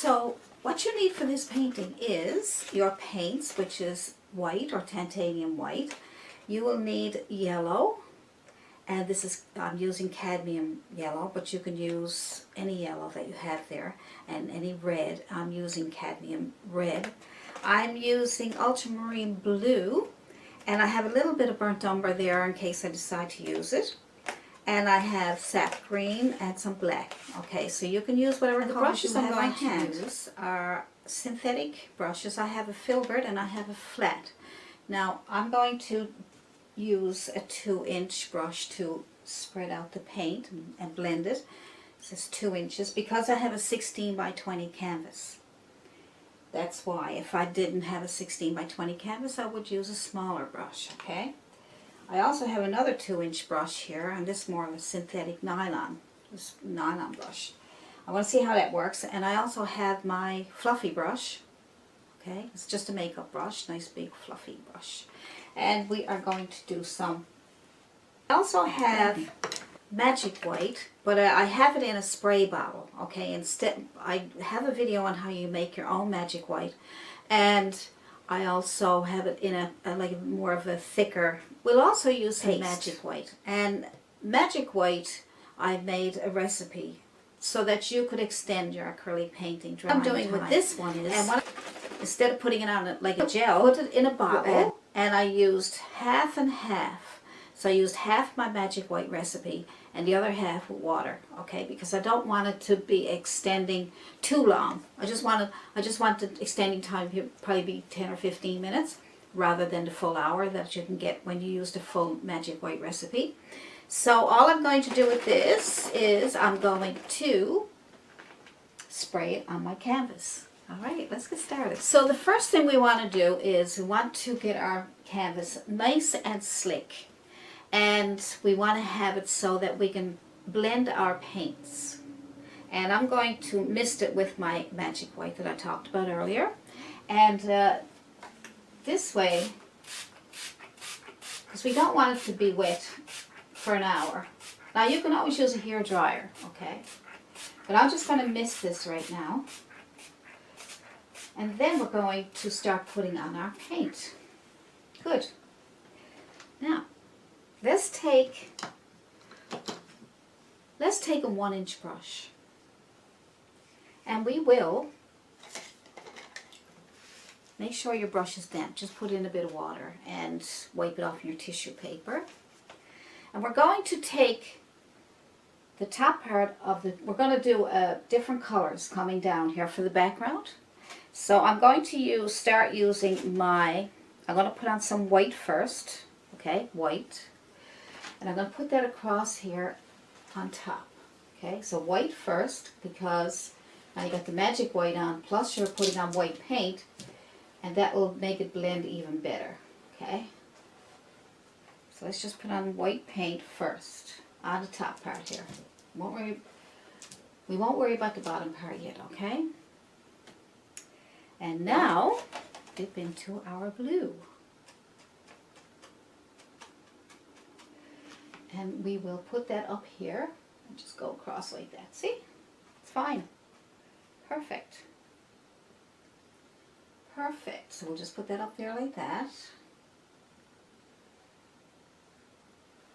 So what you need for this painting is your paints, which is white or titanium white. You will need yellow, and this is, I'm using cadmium yellow, but you can use any yellow that you have there, and any red. I'm using cadmium red. I'm using ultramarine blue, and I have a little bit of burnt umber there in case I decide to use it. And I have sap green and some black. Okay, so you can use whatever the colors brushes you I'm have going on to use are synthetic brushes. I have a Filbert and I have a flat. Now I'm going to use a 2-inch brush to spread out the paint and blend it. This is 2 inches because I have a 16 by 20 canvas. That's why. If I didn't have a 16 by 20 canvas, I would use a smaller brush, okay? I also have another 2-inch brush here, and this is more of a synthetic nylon, this nylon brush. I want to see how that works, and I also have my fluffy brush, okay? It's just a makeup brush, nice big fluffy brush. And we are going to do some. I also have magic white, but I have it in a spray bottle, okay? Instead, I have a video on how you make your own magic white, and I also have it in a like more of a thicker. We'll also use some magic white. And magic white, I made a recipe so that you could extend your acrylic painting drying time. What I'm doing with this one is, and instead of putting it on like a gel, put it in a bottle, and I used half and half. So I used half my magic white recipe and the other half with water, okay? Because I don't want it to be extending too long. I just want the extending time to probably be 10 or 15 minutes rather than the full hour that you can get when you use the full magic white recipe. So all I'm going to do with this is I'm going to spray it on my canvas. All right, let's get started. So the first thing we want to do is we want to get our canvas nice and slick. And we want to have it so that we can blend our paints. And I'm going to mist it with my magic white that I talked about earlier. And this way, because we don't want it to be wet for an hour. Now you can always use a hair dryer, okay? But I'm just going to mist this right now. And then we're going to start putting on our paint. Good. Now, let's take a 1-inch brush, and we will make sure your brush is damp. Just put in a bit of water and wipe it off your tissue paper. And we're going to take the top part of the, we're going to do different colors coming down here for the background. So I'm going to start using I'm going to put on some white first, okay, white. And I'm going to put that across here on top. Okay, so white first, because now you got the magic white on, plus you're putting on white paint, and that will make it blend even better. Okay, so let's just put on white paint first on the top part here. We won't worry about the bottom part yet, okay? And now dip into our blue. And we will put that up here and just go across like that. See? It's fine. Perfect. Perfect. So we'll just put that up there like that.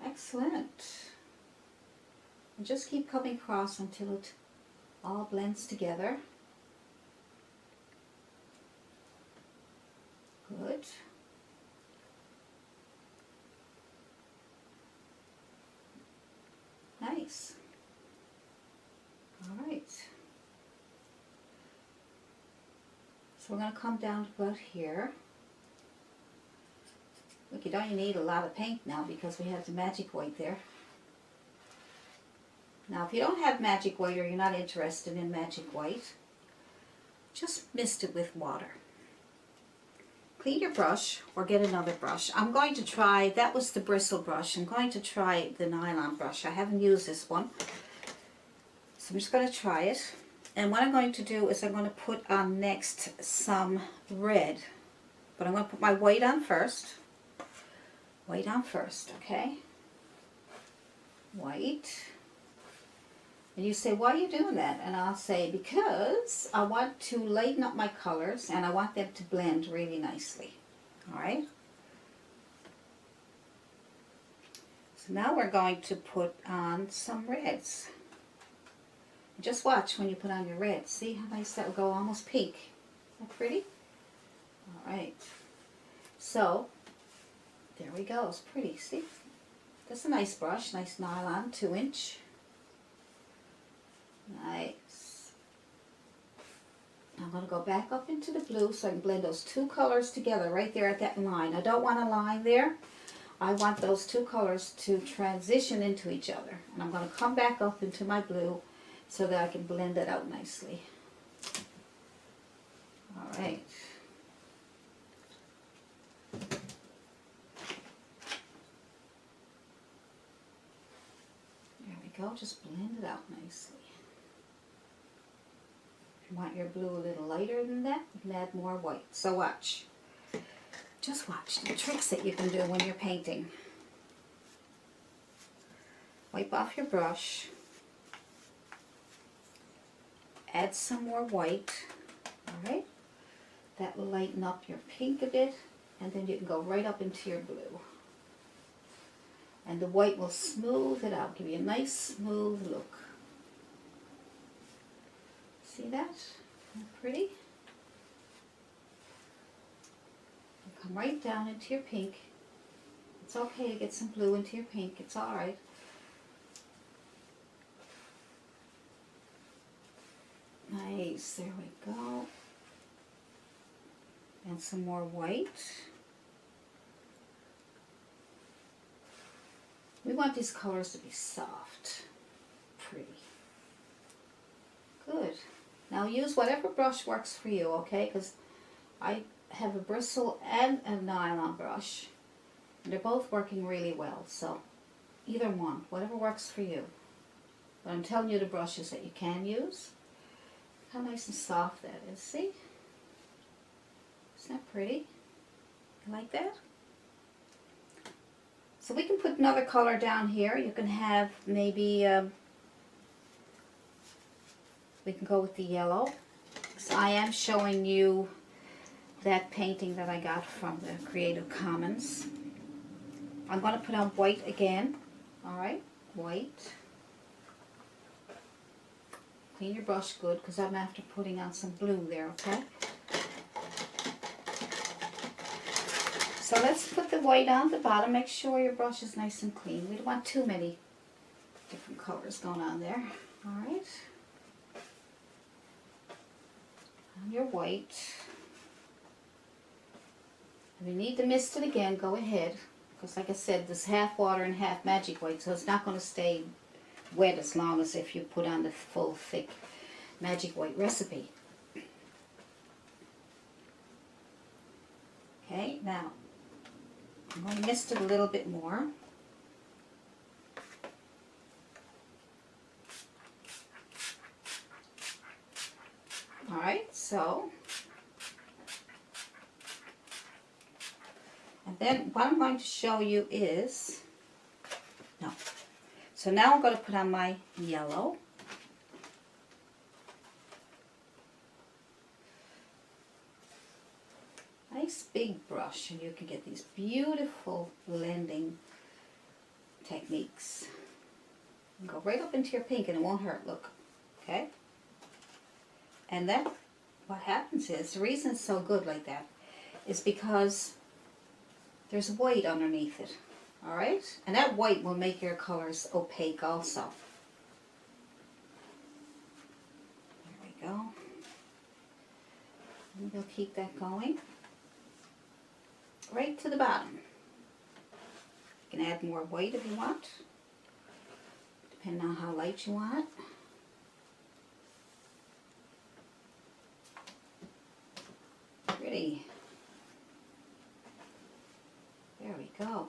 Excellent. And just keep coming across until it all blends together. Good. Nice. All right. So we're going to come down to about here. Look, you don't even need a lot of paint now because we have the magic white there. Now, if you don't have magic white or you're not interested in magic white, just mist it with water. Clean your brush or get another brush. I'm going to try, that was the Bristle brush. I'm going to try the nylon brush. I haven't used this one. So I'm just going to try it. And what I'm going to do is I'm going to put on next some red. But I'm going to put my white on first. White on first, okay? White. And you say, why are you doing that? And I'll say, because I want to lighten up my colors and I want them to blend really nicely. All right? So now we're going to put on some reds. Just watch when you put on your reds. See how nice that will go, almost pink. Isn't that pretty? All right. So, there we go. It's pretty. See? That's a nice brush. Nice nylon, 2-inch. Nice. I'm going to go back up into the blue so I can blend those two colors together right there at that line. I don't want a line there. I want those two colors to transition into each other. And I'm going to come back up into my blue so that I can blend it out nicely. All right. There we go. Just blend it out nicely. If you want your blue a little lighter than that, you can add more white. So watch. Just watch the tricks that you can do when you're painting. Wipe off your brush. Add some more white. Alright? That will lighten up your pink a bit. And then you can go right up into your blue. And the white will smooth it out. Give you a nice smooth look. See that? Isn't that pretty? Come right down into your pink. It's okay to get some blue into your pink. It's alright. Nice. There we go. And some more white. We want these colors to be soft. Pretty. Good. Now use whatever brush works for you, okay? Because I have a bristle and a nylon brush. And they're both working really well, so either one, whatever works for you. But I'm telling you the brushes that you can use. How nice and soft that is, see? Isn't that pretty? You like that? So we can put another color down here. You can have maybe, we can go with the yellow. So I am showing you that painting that I got from the Creative Commons. I'm going to put on white again. Alright, white. Clean your brush good because I'm after putting on some blue there, okay? So let's put the white on the bottom. Make sure your brush is nice and clean. We don't want too many different colors going on there. Alright. On your white. If you need to mist it again, go ahead. Because like I said, this half water and half magic white, so it's not going to stay wet as long as if you put on the full thick magic white recipe. Okay, now I'm going to mist it a little bit more. Alright, so, and then what I'm going to show you is, no, so now I'm going to put on my yellow. Nice big brush, and you can get these beautiful blending techniques. And go right up into your pink and it won't hurt, look, okay? And then what happens is, the reason it's so good like that is because there's white underneath it, alright? And that white will make your colors opaque also. There we go. And we'll keep that going. Right to the bottom. You can add more white if you want, depending on how light you want it. Pretty. There we go.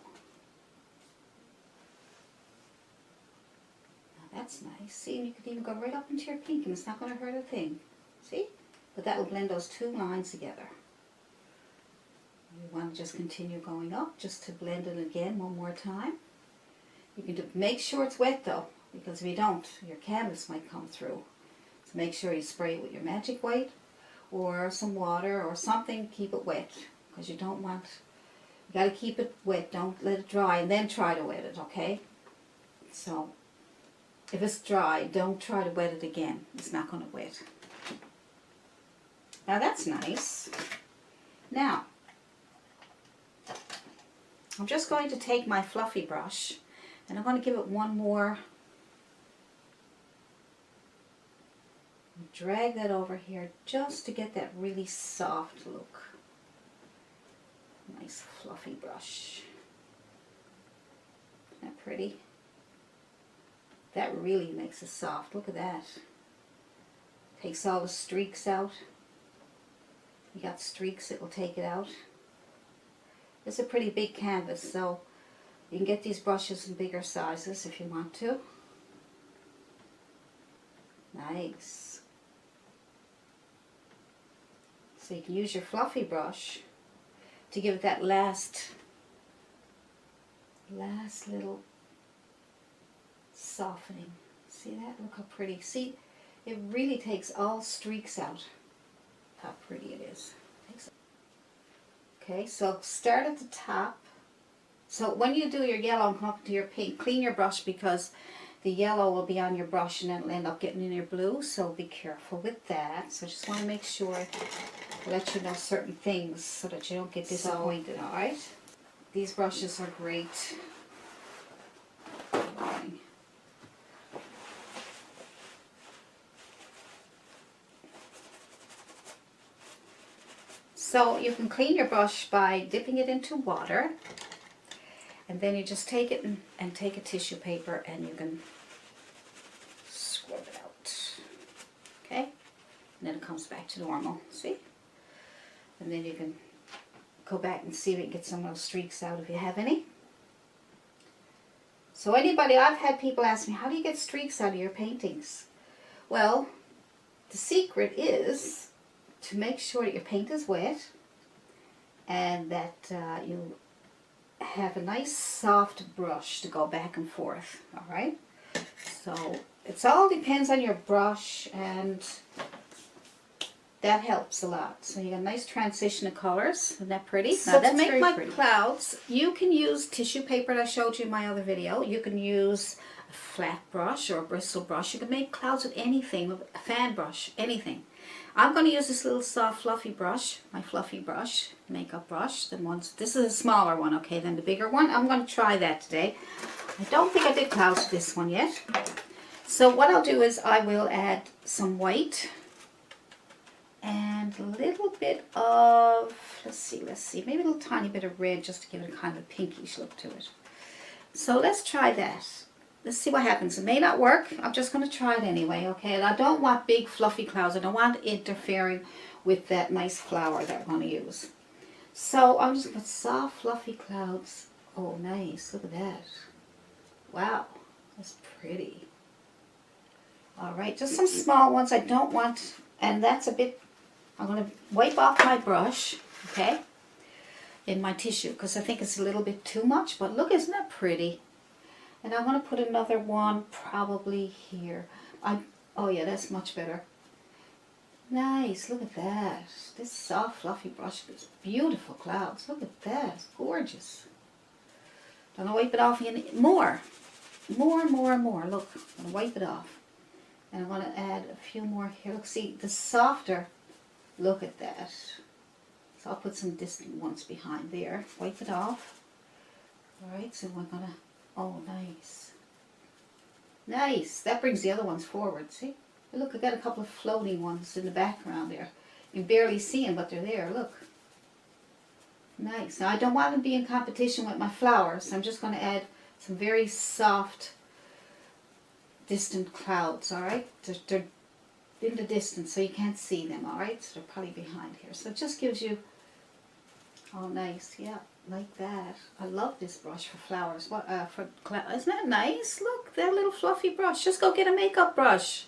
Now that's nice. See, and you could even go right up into your pink and it's not going to hurt a thing. See? But that will blend those two lines together. You want to just continue going up just to blend it again one more time. You can make sure it's wet though. because if you don't, your canvas might come through. So make sure you spray it with your magic white or some water or something. Keep it wet, because you don't want, you got to keep it wet. Don't let it dry and then try to wet it, okay? So if it's dry, don't try to wet it again. It's not going to wet. Now that's nice. Now, I'm just going to take my fluffy brush and I'm going to give it one more. Drag that over here just to get that really soft look. Nice fluffy brush. Isn't that pretty? That really makes it soft. Look at that. Takes all the streaks out. You got streaks, it will take it out. It's a pretty big canvas, so you can get these brushes in bigger sizes if you want to. Nice. So you can use your fluffy brush to give it that last little softening. See that? Look how pretty. See, it really takes all streaks out. How pretty it is. Okay, so start at the top. So when you do your yellow and come up to your pink, clean your brush, because the yellow will be on your brush and then it'll end up getting in your blue, so be careful with that. So just want to make sure I let you know certain things so that you don't get disappointed, alright? These brushes are great. So you can clean your brush by dipping it into water, and then you just take it and take a tissue paper and you can scrub it out. Okay? And then it comes back to normal. See? And then you can go back and see if you can get some of those streaks out if you have any. So I've had people ask me, how do you get streaks out of your paintings? Well, the secret is to make sure that your paint is wet and that you have a nice soft brush to go back and forth, alright? So it all depends on your brush, and that helps a lot. So you got a nice transition of colors. Isn't that pretty? So to make my clouds, you can use tissue paper that I showed you in my other video. You can use a flat brush or a bristle brush. You can make clouds with anything, with a fan brush, anything. I'm going to use this little soft fluffy brush, my fluffy brush, makeup brush. This is a smaller one, okay, than the bigger one. I'm going to try that today. I don't think I did clouds with this one yet. So what I'll do is I will add some white and a little bit of, let's see, maybe a little tiny bit of red just to give it a kind of a pinkish look to it. So let's try that. Let's see what happens. It may not work. I'm just going to try it anyway, okay? And I don't want big fluffy clouds. I don't want it interfering with that nice flower that I'm going to use. So I'm just going to put soft fluffy clouds. Oh, nice. Look at that. Wow. That's pretty. Alright, just some small ones. I don't want, and that's a bit, I'm going to wipe off my brush, okay, in my tissue, because I think it's a little bit too much. But look, isn't that pretty? And I want to put another one probably here. Oh yeah, that's much better. Nice, look at that. This soft fluffy brush gives beautiful clouds. Look at that, it's gorgeous. I'm going to wipe it off again. More. Look, I'm going to wipe it off. And I'm going to add a few more here. Look, see, the softer, look at that. So I'll put some distant ones behind there. Wipe it off. Alright, so we're going to, oh, nice. Nice. That brings the other ones forward, see? Look, I got a couple of floating ones in the background there. You can barely see them, but they're there. Look. Nice. Now, I don't want to be in competition with my flowers, so I'm just going to add some very soft, distant clouds, alright? They're in the distance, so you can't see them, alright? So they're probably behind here. So it just gives you, oh, nice. Yeah, like that. I love this brush for flowers. What? Isn't that nice? Look, that little fluffy brush. Just go get a makeup brush.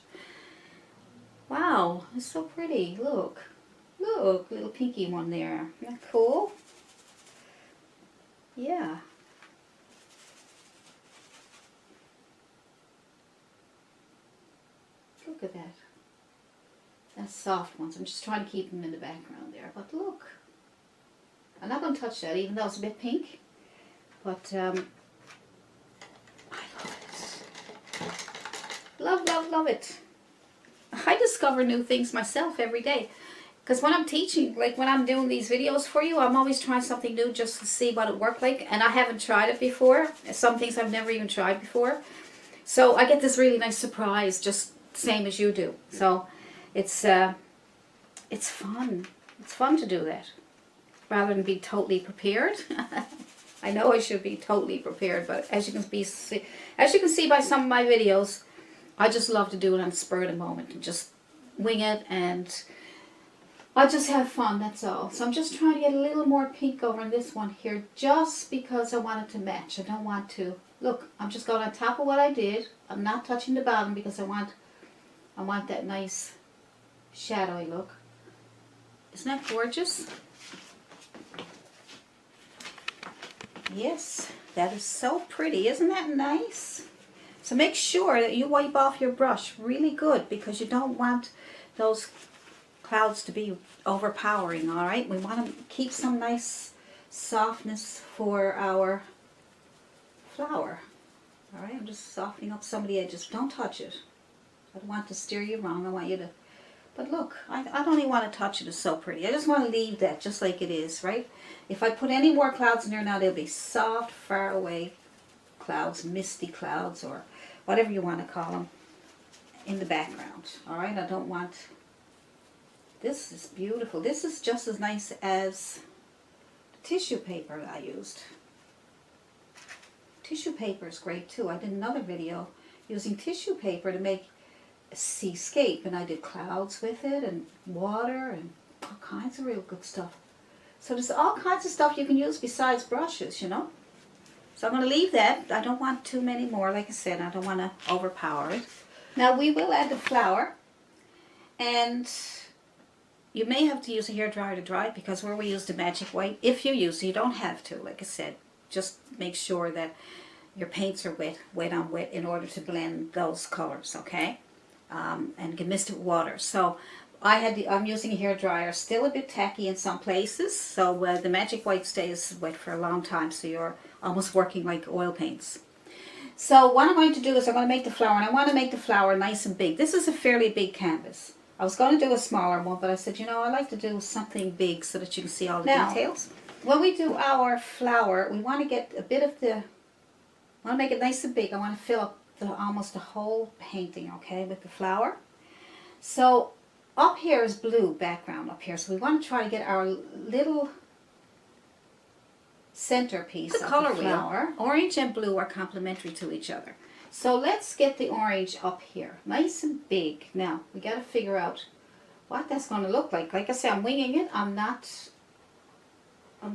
Wow, it's so pretty. Look. Look, little pinky one there. Isn't that cool? Yeah. Look at that. That's soft ones. I'm just trying to keep them in the background there. But look. I'm not going to touch that even though it's a bit pink. But I love it. Love, love, love it. I discover new things myself every day. Because when I'm teaching, like when I'm doing these videos for you, I'm always trying something new just to see what it worked like. And I haven't tried it before. Some things I've never even tried before. So I get this really nice surprise, just same as you do. So it's fun. It's fun to do that, rather than be totally prepared. I know I should be totally prepared, but as you can see by some of my videos, I just love to do it on the spur of the moment and just wing it, and I just have fun. That's all. So I'm just trying to get a little more pink over on this one here, just because I want it to match. I don't want to. Look, I'm just going on top of what I did. I'm not touching the bottom because I want that nice shadowy look. Isn't that gorgeous? Yes, that is so pretty. Isn't that nice? So make sure that you wipe off your brush really good, because you don't want those clouds to be overpowering, all right? We want to keep some nice softness for our flower. All right, I'm just softening up some of the edges. Don't touch it. I don't want to steer you wrong. I want you to... But look, I don't even want to touch it. It's so pretty. I just want to leave that just like it is, right? If I put any more clouds in there now, they'll be soft, far away clouds, misty clouds, or whatever you want to call them, in the background. All right, I don't want... This is beautiful. This is just as nice as the tissue paper that I used. Tissue paper is great too. I did another video using tissue paper to make a seascape, and I did clouds with it and water and all kinds of real good stuff. So there's all kinds of stuff you can use besides brushes, you know. So I'm going to leave that. I don't want too many more. Like I said, I don't want to overpower it. Now we will add the flower, and you may have to use a hairdryer to dry it, because where we use the magic white, if you use it, you don't have to. Like I said, just make sure that your paints are wet on wet in order to blend those colors, okay? And get mixed with water. So I'm using a hairdryer, still a bit tacky in some places, so the magic white stays wet for a long time, so you're almost working like oil paints. So what I'm going to do is I'm going to make the flower, and I want to make the flower nice and big. This is a fairly big canvas. I was going to do a smaller one, but I said, you know, I like to do something big so that you can see all the details. When we do our flower, we want to get a bit of the, I want to make it nice and big. I want to fill up almost the whole painting, okay, with the flower. So up here is blue background up here, so we want to try to get our little centerpiece of the color flower. Orange and blue are complementary to each other. So let's get the orange up here, nice and big. Now we got to figure out what that's going to look like. Like I said, I'm winging it. I'm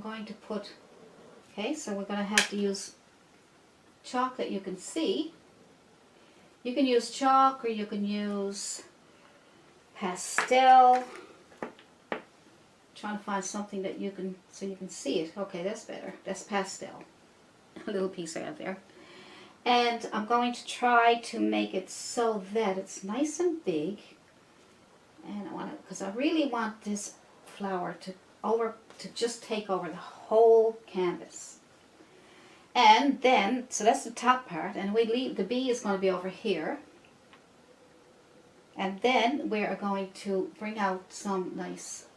going to put, okay, so we're going to have to use chalk that you can see. You can use chalk, or you can use pastel. Trying to find something that you can, so you can see it. Okay, that's better. That's pastel. A little piece out there. And I'm going to try to make it so that it's nice and big. And I want to, because I really want this flower to just take over the whole canvas. And then, so that's the top part, and we leave, the bee is going to be over here. And then we are going to bring out some nice,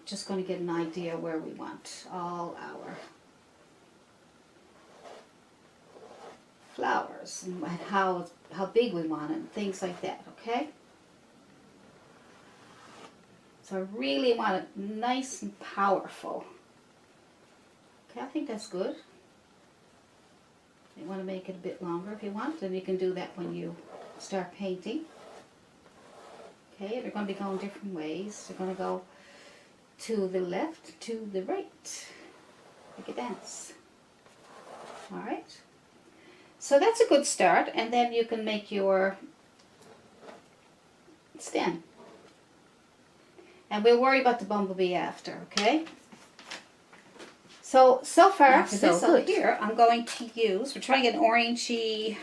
just going to get an idea where we want all our flowers, and how big we want it, and things like that, okay? So I really want it nice and powerful. Okay, I think that's good. You want to make it a bit longer if you want, and you can do that when you start painting. Okay, they're going to be going different ways. They're going to go to the left, to the right, like a dance. Alright, so that's a good start, and then you can make your stem. And we'll worry about the bumblebee after, okay? So far, so good. Here, I'm going to use, we're trying to get an orangey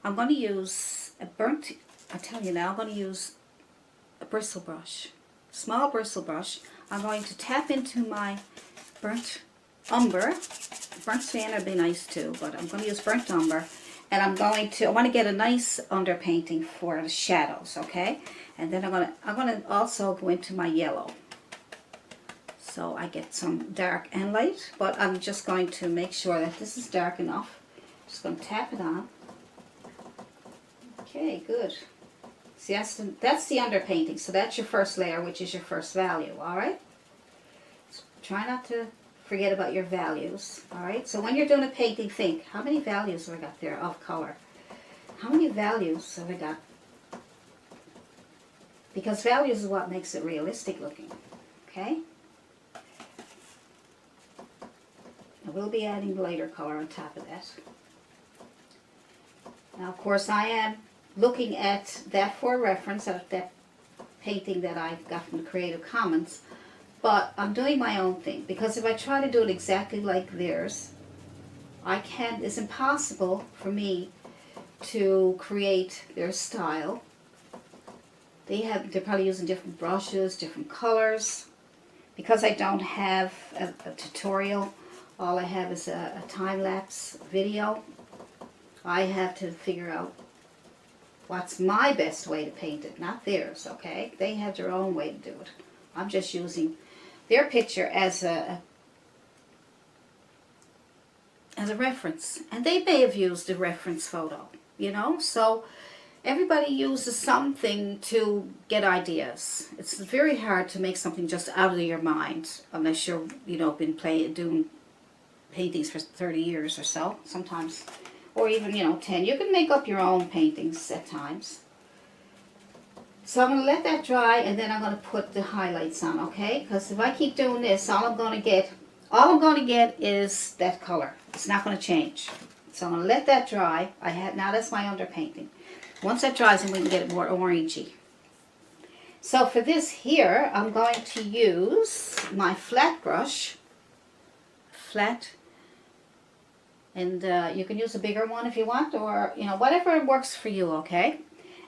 I'm going to use a burnt, I tell you now, I'm going to use a bristle brush, small bristle brush. I'm going to tap into my burnt umber. Burnt sienna would be nice too, but I'm going to use burnt umber. And I want to get a nice underpainting for the shadows, okay? And then I'm going to also go into my yellow. So I get some dark and light, but I'm just going to make sure that this is dark enough. Just going to tap it on. Okay, good. See, that's the underpainting. So that's your first layer, which is your first value, all right? So try not to forget about your values, all right? So when you're doing a painting, think, how many values have I got there of color? How many values have I got? Because values is what makes it realistic looking, okay? I will be adding lighter color on top of that. Now, of course, I am looking at that for reference, at that painting that I got from the Creative Commons. But I'm doing my own thing, because if I try to do it exactly like theirs, it's impossible for me to create their style. They're probably using different brushes, different colors. Because I don't have a tutorial, all I have is a time-lapse video. I have to figure out what's my best way to paint it, not theirs, okay? They have their own way to do it. I'm just using their picture as a reference. And they may have used a reference photo, you know? So everybody uses something to get ideas. It's very hard to make something just out of your mind unless you're, been doing paintings for 30 years or so, sometimes, or even, 10. You can make up your own paintings at times. So I'm going to let that dry, and then I'm going to put the highlights on, okay? Because if I keep doing this, all I'm going to get is that color. It's not going to change. So I'm going to let that dry. Now that's my underpainting. Once that dries, then we can get it more orangey. So for this here, I'm going to use my flat brush. Flat. And you can use a bigger one if you want, or, whatever works for you, okay?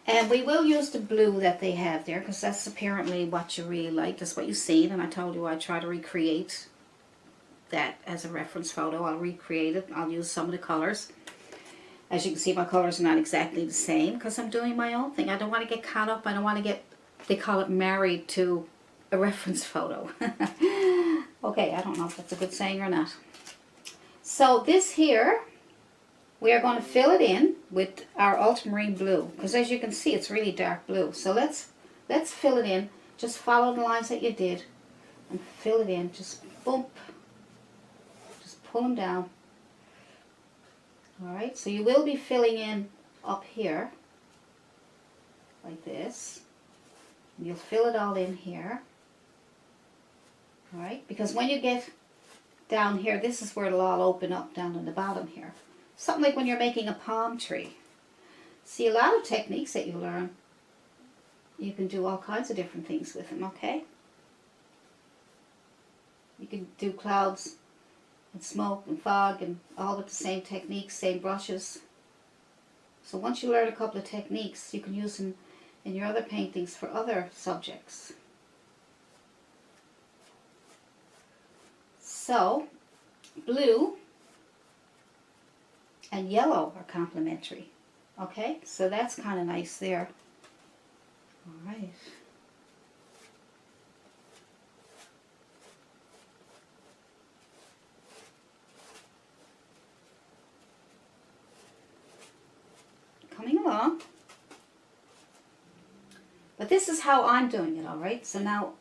And we will use the blue that they have there, because that's apparently what you really like. That's what you've seen, and I told you I try to recreate that as a reference photo. I'll recreate it. I'll use some of the colors. As you can see, my colors are not exactly the same, because I'm doing my own thing. I don't want to get caught up. I don't want to get, they call it, married to a reference photo. Okay, I don't know if that's a good saying or not. So this here, we are going to fill it in with our ultramarine blue, because as you can see, it's really dark blue. So let's fill it in. Just follow the lines that you did and fill it in. Just boom. Just pull them down. All right. So you will be filling in up here like this. And you'll fill it all in here. All right. Because when you get down here, this is where it'll all open up down in the bottom here. Something like when you're making a palm tree. See, a lot of techniques that you learn, you can do all kinds of different things with them, okay? You can do clouds and smoke and fog and all with the same techniques, same brushes. So once you learn a couple of techniques, you can use them in your other paintings for other subjects. So, blue and yellow are complementary. Okay, so that's kind of nice there. All right. Coming along. But this is how I'm doing it, all right? So now,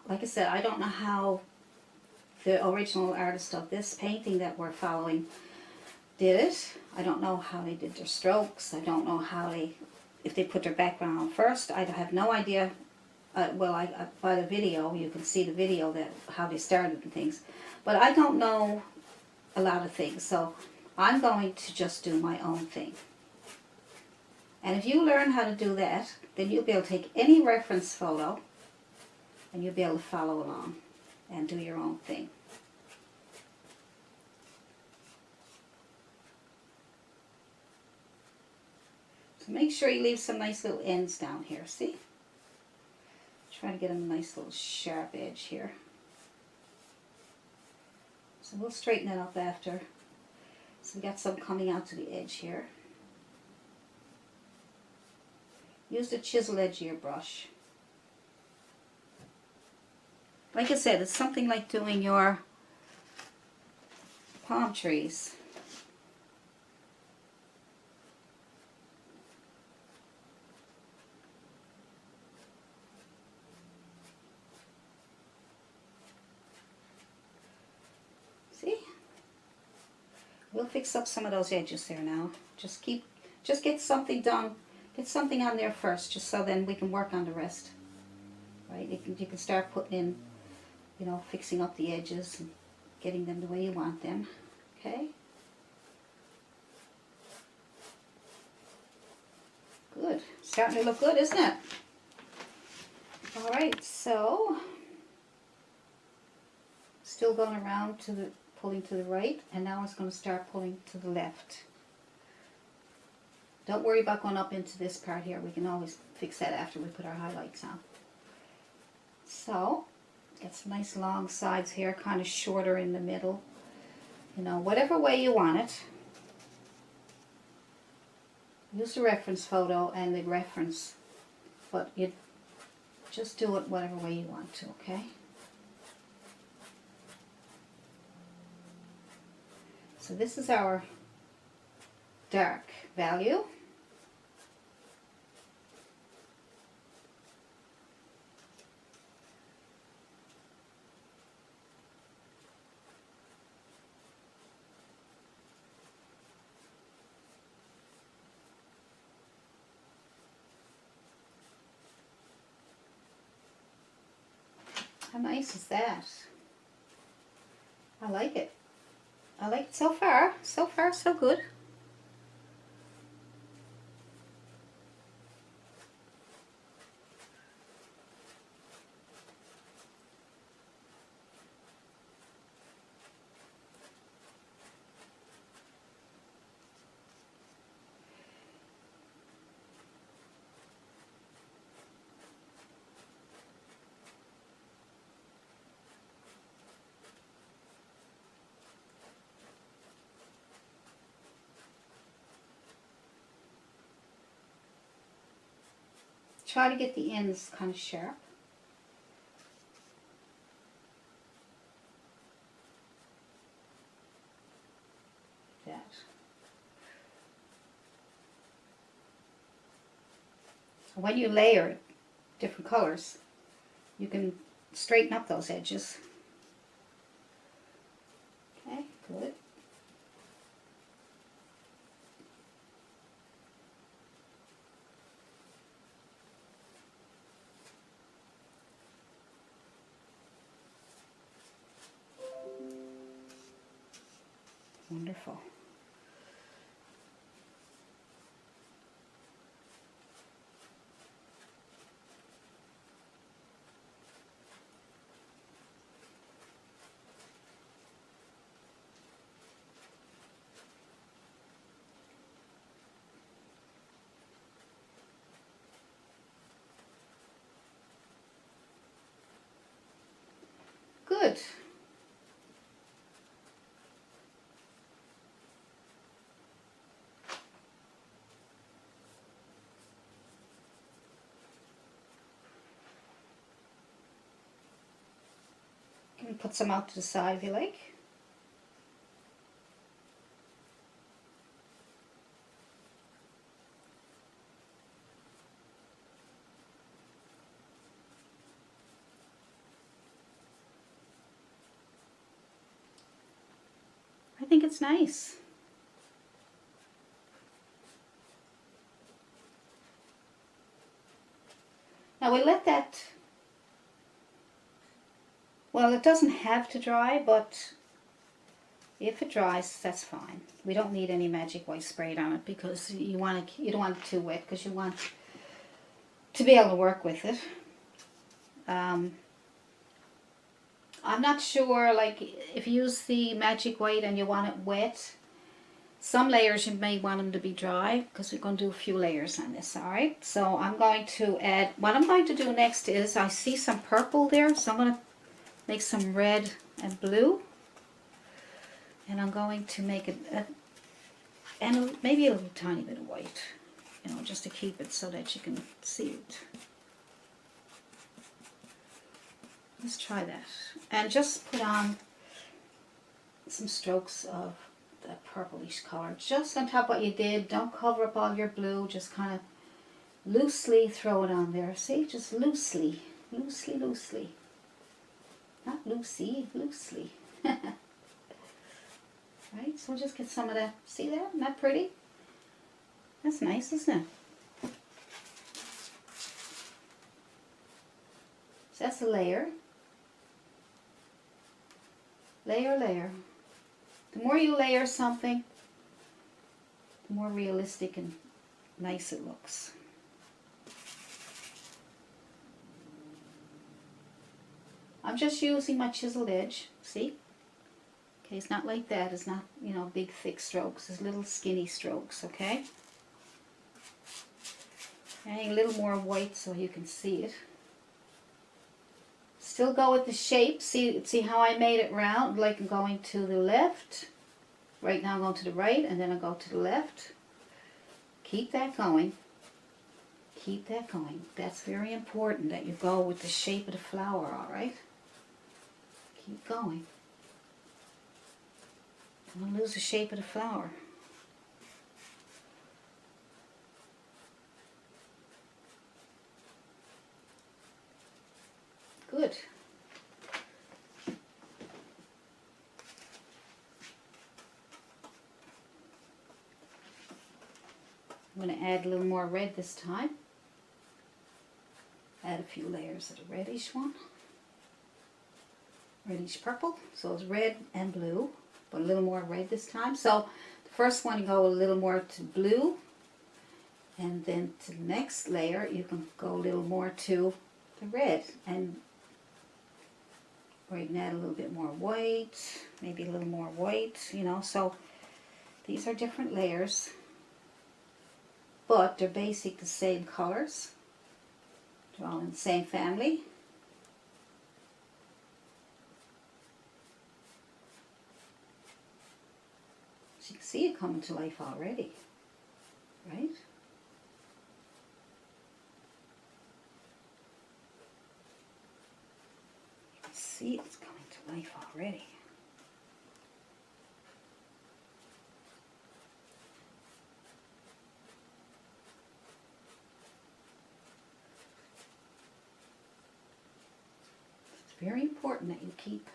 like I said, I don't know how the original artist of this painting that we're following did it. I don't know how they did their strokes. I don't know if they put their background on first. I have no idea. By the video, you can see the video how they started and things. But I don't know a lot of things, so I'm going to just do my own thing. And if you learn how to do that, then you'll be able to take any reference photo and you'll be able to follow along and do your own thing. So make sure you leave some nice little ends down here, see? Try to get a nice little sharp edge here. So we'll straighten it up after. So we got some coming out to the edge here. Use the chisel edge of your brush. Like I said, it's something like doing your palm trees. See? We'll fix up some of those edges there now. Just get something done. Get something on there first, just so then we can work on the rest. Right? You can start putting in, you know, fixing up the edges and getting them the way you want them. Okay? Good. Starting to look good, isn't it? Alright, so still going around to the pulling to the right, and now it's going to start pulling to the left. Don't worry about going up into this part here. We can always fix that after we put our highlights on. So, get some nice long sides here, kind of shorter in the middle. You know, whatever way you want it. Use the reference photo and the reference, but you just do it whatever way you want to, okay? So this is our dark value. How nice is that? I like it. I like it so far. So far, so good. Try to get the ends kind of sharp. That. When you layer different colors, you can straighten up those edges. Okay, good. Wonderful. Good. You can put some out to the side if you like. I think it's nice. Now we let that, well, it doesn't have to dry, but if it dries, that's fine. We don't need any magic white sprayed on it because you don't want it too wet because you want to be able to work with it. I'm not sure, like, if you use the magic white and you want it wet, Some layers you may want them to be dry because we're going to do a few layers on this, all right? So I'm going to add, what I'm going to do next is, I see some purple there, so I'm going to make some red and blue. And I'm going to make it, and maybe a little tiny bit of white, you know, just to keep it so that you can see it. Let's try that. And just put on some strokes of that purplish color just on top of what you did. Don't cover up all your blue, just kind of loosely throw it on there. See, just loosely, loosely, loosely. Not loosey, loosely. Right, so we'll just get some of that. See that? Isn't that pretty? That's nice, isn't it? So that's a layer. Layer, layer. The more you layer something, the more realistic and nice it looks. I'm just using my chiseled edge, see? Okay, it's not like that. It's not, you know, big thick strokes. It's little skinny strokes, okay? Adding a little more white so you can see it. Still go with the shape. See how I made it round? Like I'm going to the left. Right now I'm going to the right, and then I go to the left. Keep that going. Keep that going. That's very important that you go with the shape of the flower, all right? Keep going. Don't lose the shape of the flower. Good. I'm going to add a little more red this time. Add a few layers of the reddish one. Reddish purple. So it's red and blue, but a little more red this time. So the first one you go a little more to blue, and then to the next layer you can go a little more to the red, and or you can add a little bit more white, maybe a little more white, you know. So these are different layers, but they're basic the same colors. They're all in the same family. So you can see it coming to life already, right? See, it's coming to life already. It's very important that you keep.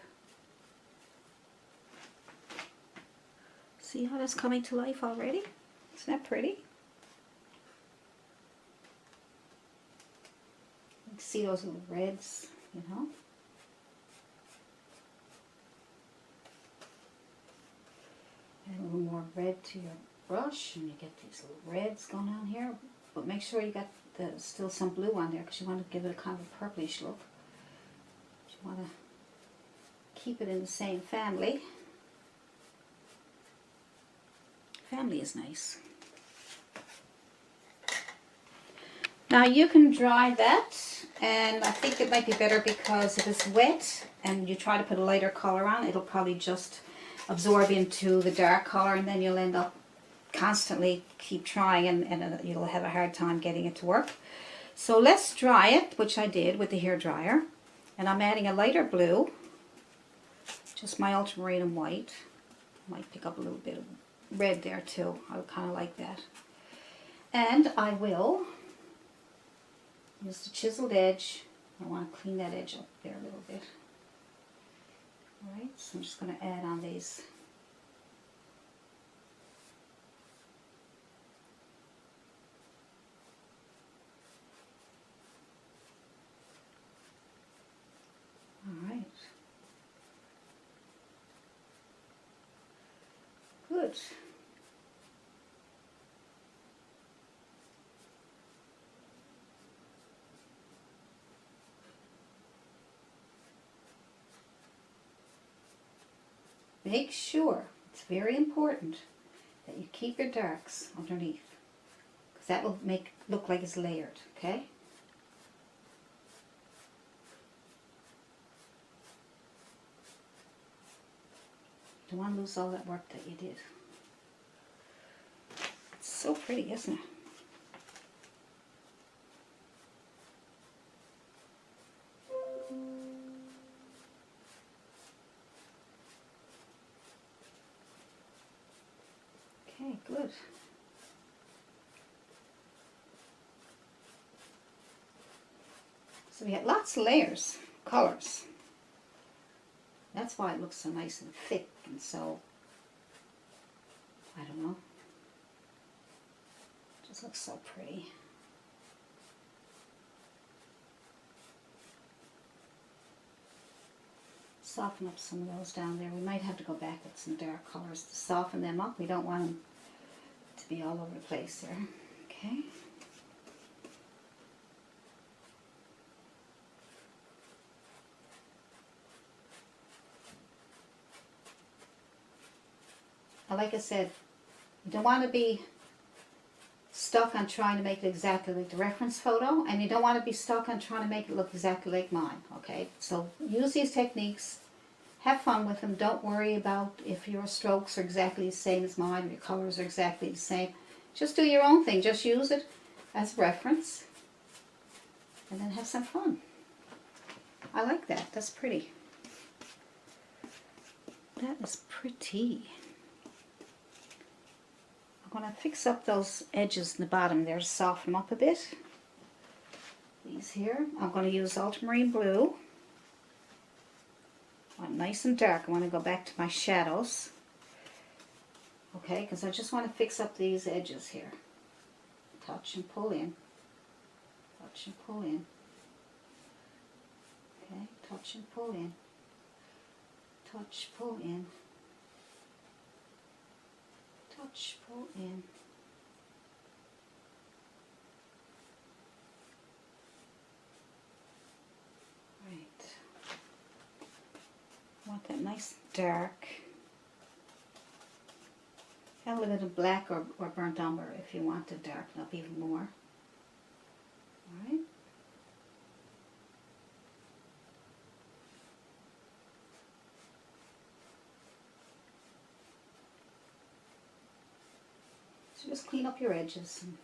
See how that's coming to life already? Isn't that pretty? You can see those little reds, you know? Add a little more red to your brush, and you get these little reds going on here. But make sure you got still some blue on there, because you want to give it a kind of a purplish look. You want to keep it in the same family. Family is nice. Now you can dry that, and I think it might be better because if it's wet and you try to put a lighter color on, it'll probably just absorb into the dark color, and then you'll end up constantly keep trying, and you'll have a hard time getting it to work. So let's dry it, which I did with the hair dryer, and I'm adding a lighter blue, just my ultramarine and white. Might pick up a little bit of red there too. I would kind of like that. And I will use the chiseled edge. I want to clean that edge up there a little bit. Alright, so I'm just going to add on these. Alright. Good. Make sure, it's very important, that you keep your darks underneath, because that will make look like it's layered, okay? Don't want to lose all that work that you did. It's so pretty, isn't it? Okay, good. So we had lots of layers, colors. That's why it looks so nice and thick and so, I don't know, just looks so pretty. Soften up some of those down there. We might have to go back with some dark colors to soften them up. We don't want them to be all over the place there. Okay. Like I said, you don't want to be stuck on trying to make it exactly like the reference photo, and you don't want to be stuck on trying to make it look exactly like mine, okay? So use these techniques, have fun with them, don't worry about if your strokes are exactly the same as mine, or your colors are exactly the same. Just do your own thing, just use it as reference, and then have some fun. I like that, that's pretty. That is pretty. I'm going to fix up those edges in the bottom there to soften them up a bit. These here, I'm going to use ultramarine blue. I want nice and dark. I want to go back to my shadows. Okay, because I just want to fix up these edges here. Touch and pull in. Touch and pull in. Okay, touch and pull in. Touch, pull in. Touch, pull in. Right. I want that nice dark. Add a little bit of black or burnt umber if you want to darken up even more. Alright. So just clean up your edges. And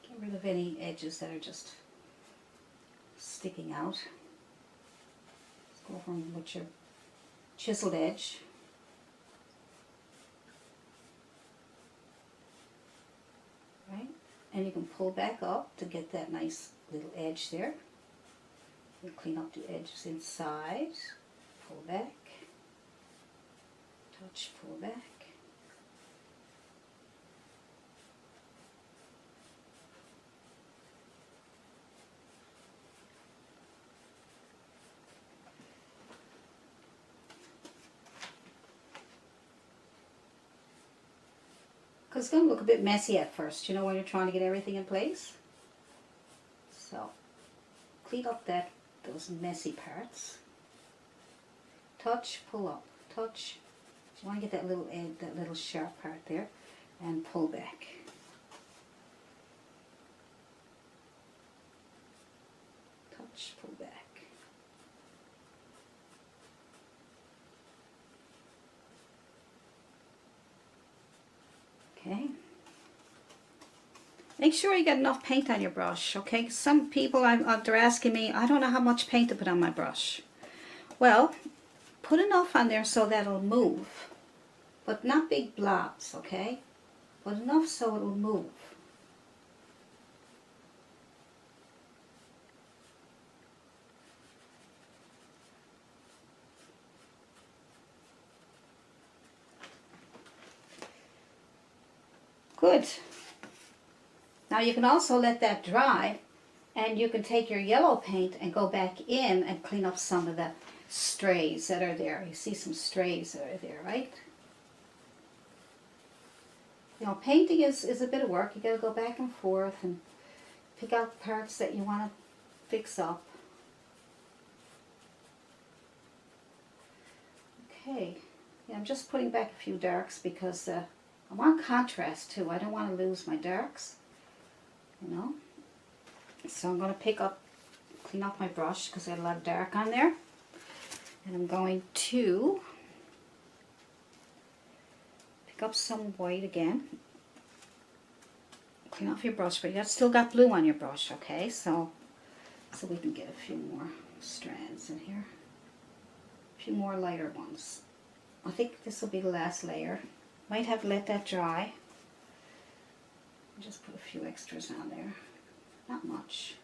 get rid of any edges that are just sticking out. Let's go from with your chiseled edge. Right? And you can pull back up to get that nice little edge there. And clean up the edges inside. Pull back. Touch, pull back. Because it's going to look a bit messy at first, you know, when you're trying to get everything in place. So, clean up those messy parts. Touch, pull up. Touch. You want to get that little edge, that little sharp part there, and pull back. Touch, pull back. Okay. Make sure you get enough paint on your brush, okay? Some people, they're asking me, I don't know how much paint to put on my brush. Well, put enough on there so that it'll move, but not big blobs, okay? But enough so it'll move. Good. Now you can also let that dry, and you can take your yellow paint and go back in and clean up some of the strays that are there. You see some strays that are there, right? You know, painting is a bit of work. You got to go back and forth and pick out the parts that you want to fix up. Okay, yeah, I'm just putting back a few darks because I want contrast too. I don't want to lose my darks, you know. So I'm going to clean up my brush because I had a lot of dark on there. And I'm going to pick up some white again. Clean off your brush, but you still got blue on your brush, okay? So we can get a few more strands in here. A few more lighter ones. I think this will be the last layer. Might have to let that dry. Just put a few extras on there. Not much.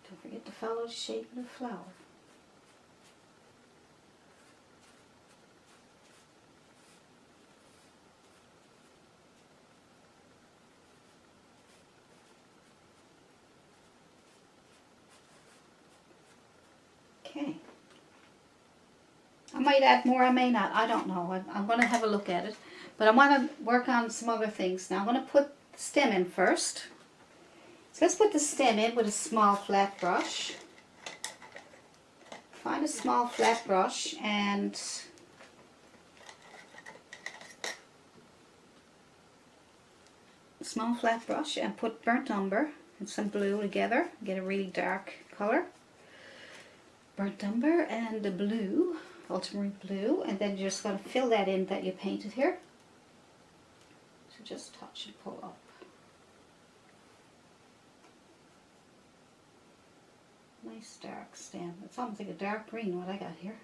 Don't forget to follow the shape of the flower. Okay. I might add more, I may not, I don't know. I'm going to have a look at it. But I want to work on some other things. Now I'm going to put the stem in first. So let's put the stem in with a small flat brush. Find a small flat brush and put burnt umber and some blue together. Get a really dark color. Burnt umber and the blue, ultramarine blue, and then you're just going to fill that in that you painted here. So just touch and pull up. Nice dark stem. It's almost like a dark green what I got here.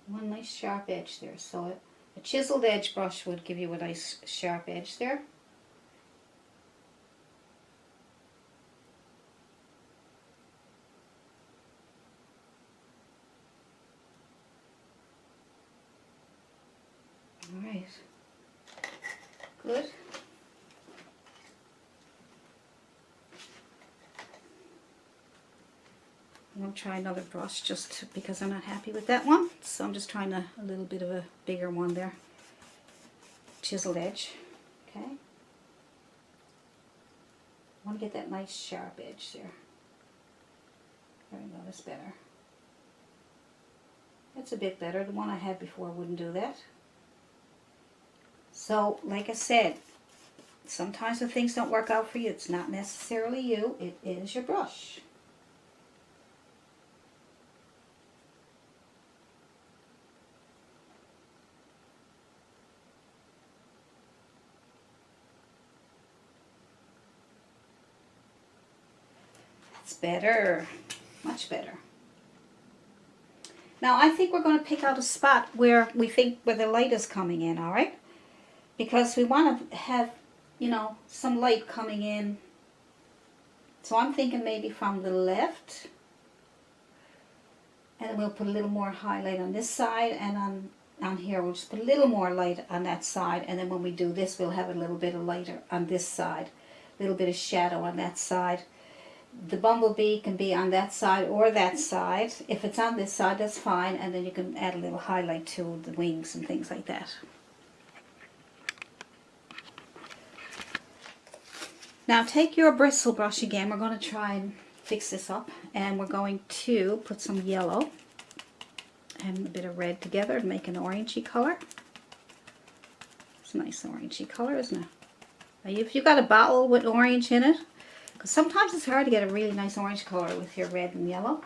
One nice sharp edge there. So a chiseled edge brush would give you a nice sharp edge there. Alright, good. I'm going to try another brush just because I'm not happy with that one. So I'm just trying a little bit of a bigger one there. Chiseled edge, okay. I want to get that nice sharp edge there. There we go, that's better. That's a bit better. The one I had before wouldn't do that. So, like I said, sometimes when things don't work out for you, it's not necessarily you, it is your brush. That's better. Much better. Now I think we're going to pick out a spot where we think where the light is coming in, alright? Because we want to have, you know, some light coming in. So I'm thinking maybe from the left. And then we'll put a little more highlight on this side, and on here we'll just put a little more light on that side. And then when we do this, we'll have a little bit of lighter on this side. A little bit of shadow on that side. The bumblebee can be on that side or that side. If it's on this side, that's fine. And then you can add a little highlight to the wings and things like that. Now take your bristle brush again. We're going to try and fix this up. And we're going to put some yellow and a bit of red together to make an orangey color. It's a nice orangey color, isn't it? Now, if you've got a bottle with orange in it, because sometimes it's hard to get a really nice orange color with your red and yellow.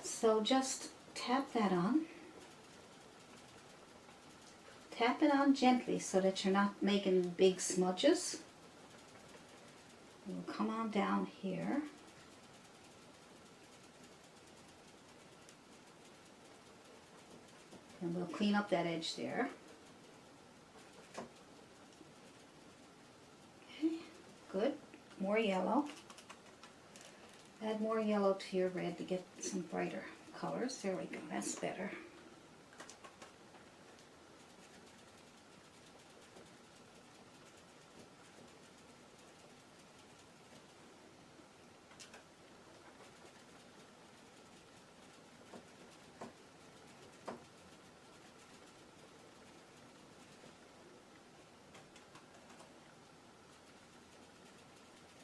So just tap that on. Tap it on gently so that you're not making big smudges. We'll come on down here. And we'll clean up that edge there. Okay, good. More yellow. Add more yellow to your red to get some brighter colors. There we go, that's better.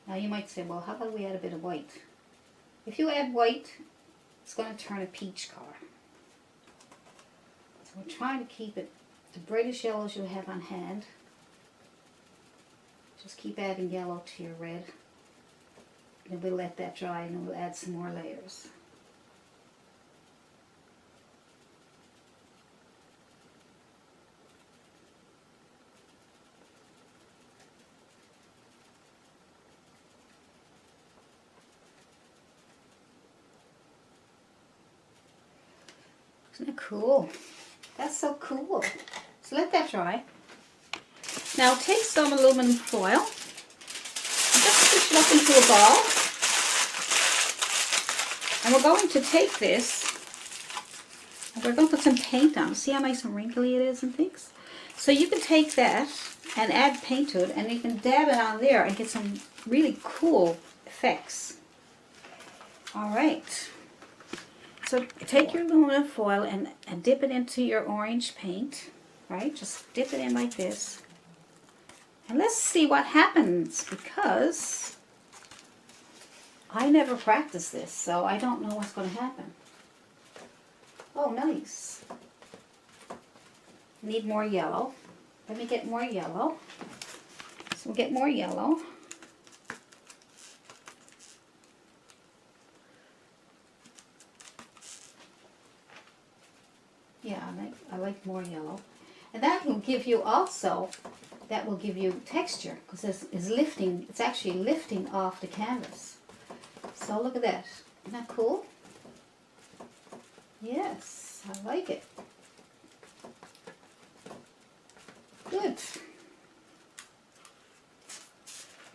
Now you might say, well, how about we add a bit of white? If you add white, it's going to turn a peach color. So we're trying to keep it the brightest yellows you have on hand. Just keep adding yellow to your red. And we'll let that dry and then we'll add some more layers. Isn't that cool? That's so cool. So let that dry. Now take some aluminum foil and just push it up into a ball. And we're going to take this and we're going to put some paint on. See how nice and wrinkly it is and things? So you can take that and add paint to it and you can dab it on there and get some really cool effects. Alright. So take your aluminum foil and dip it into your orange paint, right? Just dip it in like this. And let's see what happens because I never practiced this, so I don't know what's going to happen. Oh, nice. Need more yellow. Let me get more yellow. So we'll get more yellow. Yeah, I like more yellow. And that will give you also, that will give you texture because it's lifting, it's actually lifting off the canvas. So look at that. Isn't that cool? Yes, I like it. Good.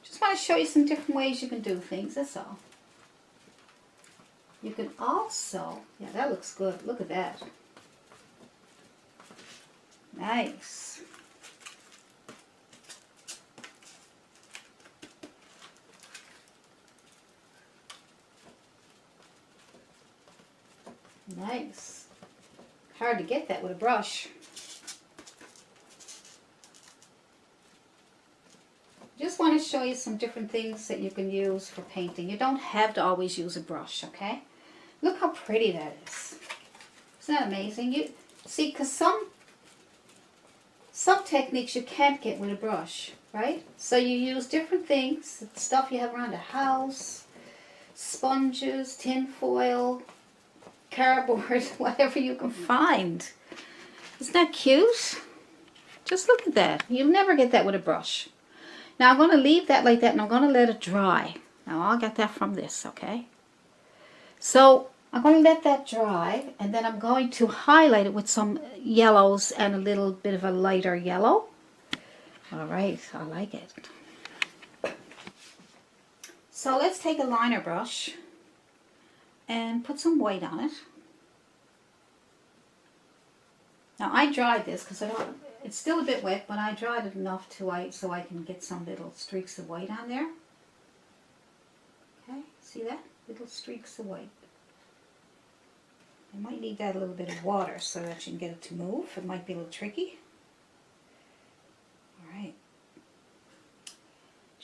Just want to show you some different ways you can do things, that's all. You can also, yeah, that looks good. Look at that. Nice. Nice. Hard to get that with a brush. Just want to show you some different things that you can use for painting. You don't have to always use a brush, okay? Look how pretty that is. Isn't that amazing? You see, because some techniques you can't get with a brush, right? So you use different things, stuff you have around the house, sponges, tin foil, cardboard, whatever you can find. Isn't that cute? Just look at that. You'll never get that with a brush. Now I'm going to leave that like that and I'm going to let it dry. Now I'll get that from this, okay? So I'm going to let that dry and then I'm going to highlight it with some yellows and a little bit of a lighter yellow. Alright, I like it. So let's take a liner brush and put some white on it. Now I dried this because it's still a bit wet, but I dried it enough so I can get some little streaks of white on there. Okay, see that? Little streaks of white. You might need that a little bit of water so that you can get it to move. It might be a little tricky. Alright.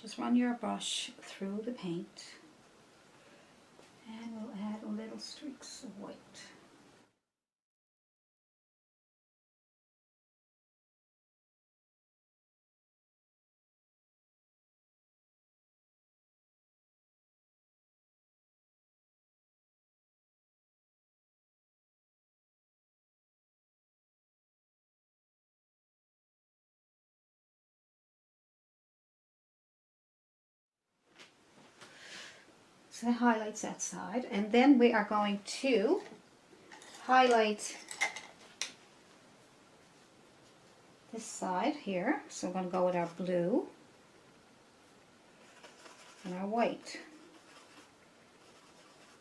Just run your brush through the paint and we'll add a little streaks of white. So that highlights that side, and then we are going to highlight this side here. So we're going to go with our blue and our white.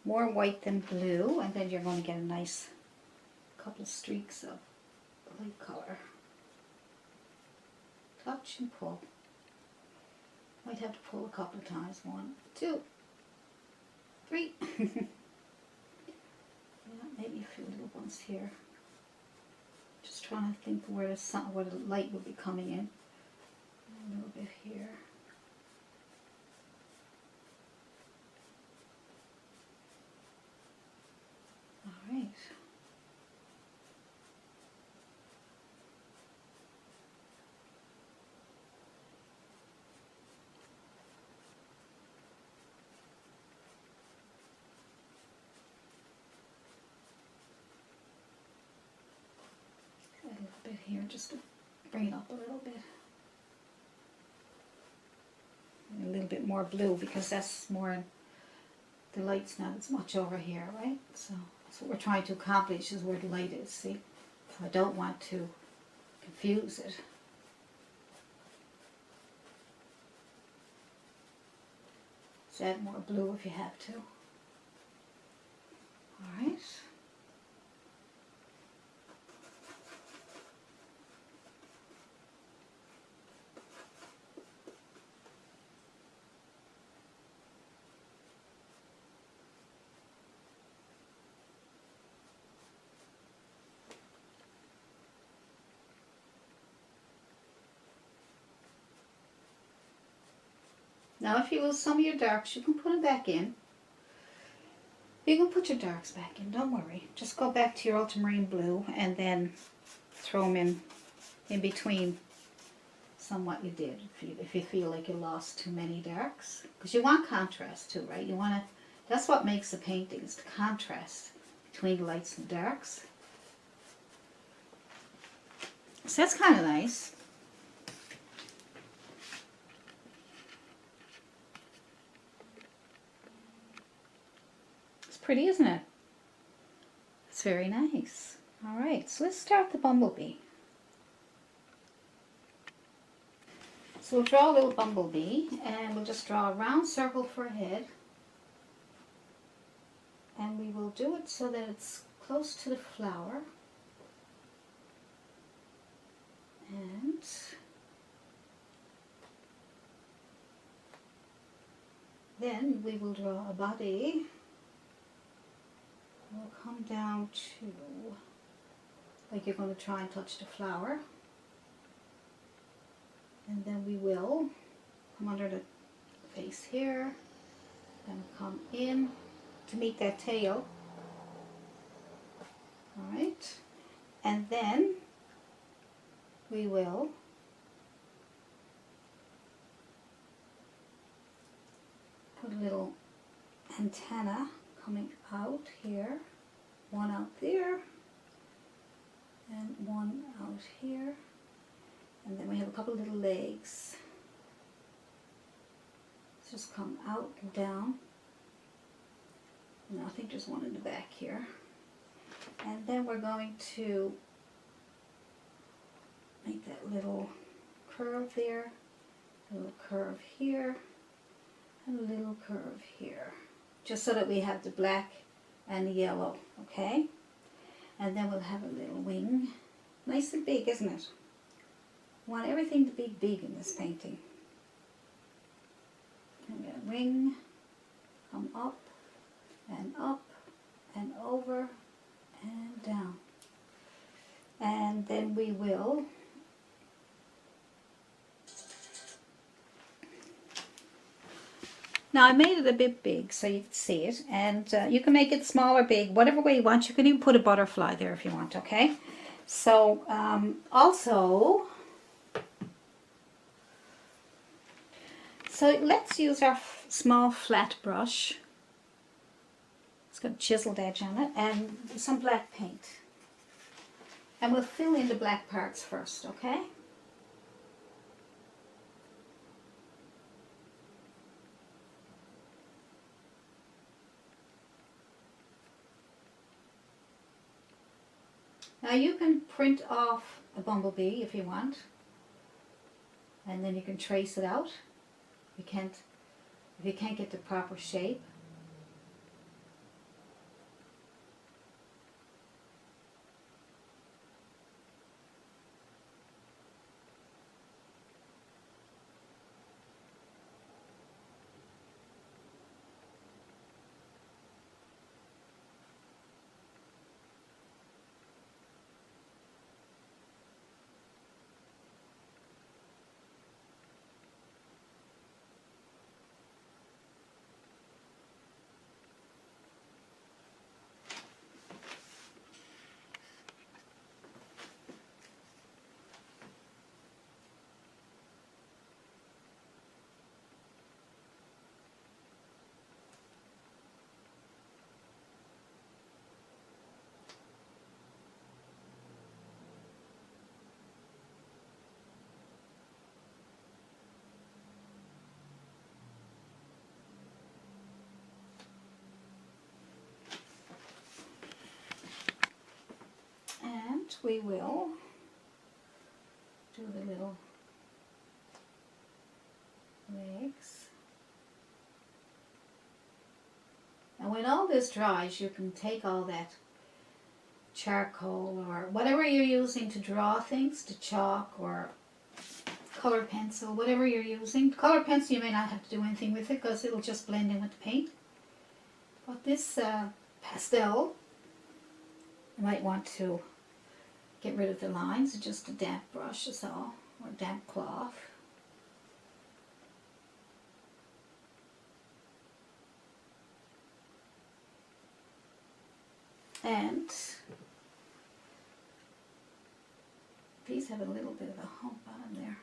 more white than blue, and then you're going to get a nice couple streaks of light color. Touch and pull. Might have to pull a couple of times. 1, 2, 3. Yeah, maybe a few little ones here. Just trying to think where the sun, where the light will be coming in. A little bit here. All right. A little bit here just to bring it up a little bit. And a little bit more blue because that's more, the light's not as much over here, right? So that's what we're trying to accomplish, is where the light is, see? So I don't want to confuse it. So add more blue if you have to. All right. Now if you lose some of your darks, you can put them back in. You can put your darks back in, don't worry. Just go back to your ultramarine blue and then throw them in between somewhat you did, if you feel like you lost too many darks. Because you want contrast too, right? You want to, that's what makes the painting, is the contrast between the lights and darks. So that's kind of nice. Pretty, isn't it? It's very nice. All right, so let's start the bumblebee. So we'll draw a little bumblebee, and we'll just draw a round circle for a head, and we will do it so that it's close to the flower, and then we will draw a body. We'll come down to, like you're going to try and touch the flower, and then we will come under the face here, and come in to meet that tail. All right, and then we will put a little antenna coming out here, one out there, and one out here, and then we have a couple little legs. Let's just come out and down. No, I think there's one in the back here. And then we're going to make that little curve there, a little curve here, and a little curve here. Just so that we have the black and the yellow, okay? And then we'll have a little wing. Nice and big, isn't it? Want everything to be big in this painting. And get a wing, come up and over and down. And then we will now I made it a bit big so you can see it, and you can make it small or big, whatever way you want. You can even put a butterfly there if you want, okay? So also, so let's use our small flat brush. It's got a chiseled edge on it, and some black paint. And we'll fill in the black parts first, okay? Now you can print off a bumblebee if you want, and then you can trace it out. If you can't get the proper shape, we will do the little legs. And when all this dries, you can take all that charcoal or whatever you're using to draw things, to chalk or colored pencil, whatever you're using. Colored pencil, you may not have to do anything with it because it'll just blend in with the paint. But this pastel, you might want to get rid of the lines. It's just a damp brush is all, or damp cloth. And these have a little bit of a hump on there.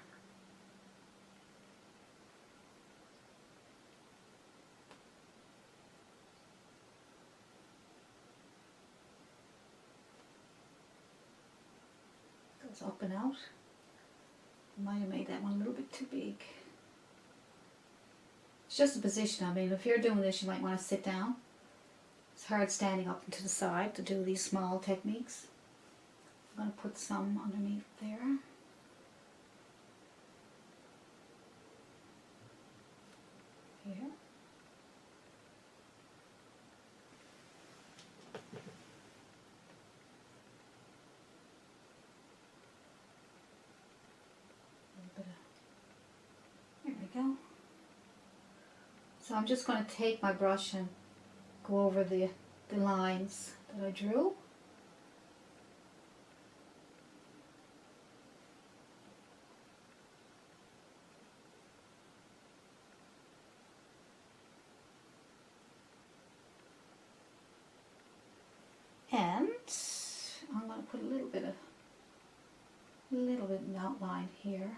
Goes up and out. I might have made that one a little bit too big. It's just a position. I mean, if you're doing this, you might want to sit down. It's hard standing up and to the side to do these small techniques. I'm going to put some underneath there. Here. There we go. So I'm just going to take my brush and go over the lines that I drew. And I'm going to put a little bit of outline here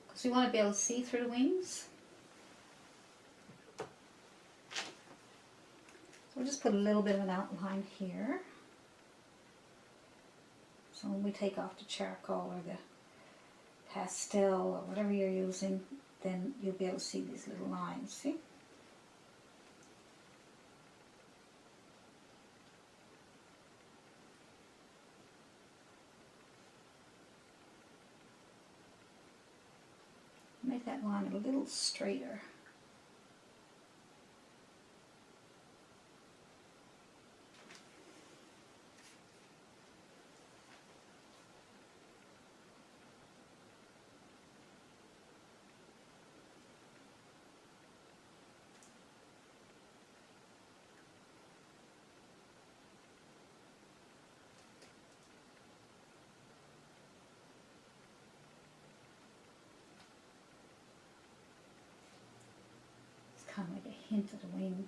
because we want to be able to see through the wings. So we'll just put a little bit of an outline here. So when we take off the charcoal or the pastel or whatever you're using, then you'll be able to see these little lines, see? Make that line a little straighter. Kind of like a hint of the wing.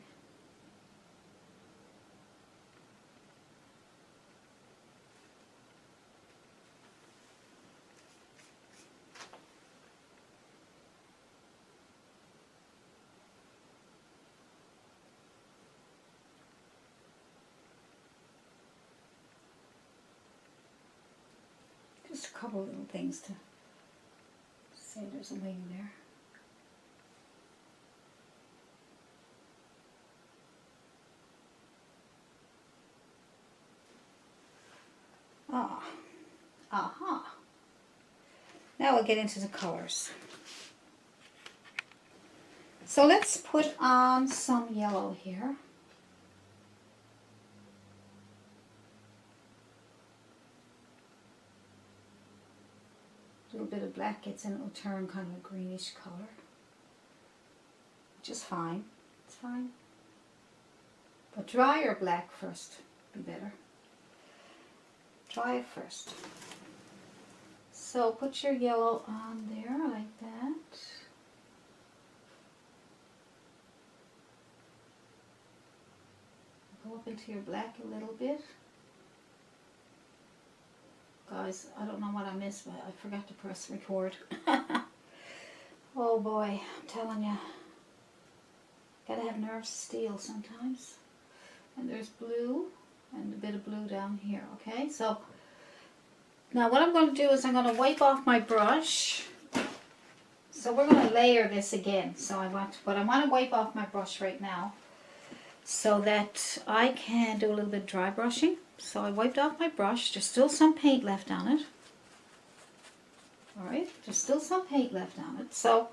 Just a couple of little things to say there's a wing there. Aha. Now we'll get into the colors. So let's put on some yellow here. A little bit of black gets in, it will turn kind of a greenish color. Which is fine. It's fine. But drier black first would be better. Try it first. So put your yellow on there like that. Go up into your black a little bit. Guys, I don't know what I missed, but I forgot to press record. Oh boy, I'm telling you. Gotta have nerves of steel sometimes. And there's blue. And a bit of blue down here, okay? So, now what I'm going to do is I'm going to wipe off my brush. So we're going to layer this again. So I want to wipe off my brush right now so that I can do a little bit of dry brushing. So I wiped off my brush. There's still some paint left on it. Alright, there's still some paint left on it. So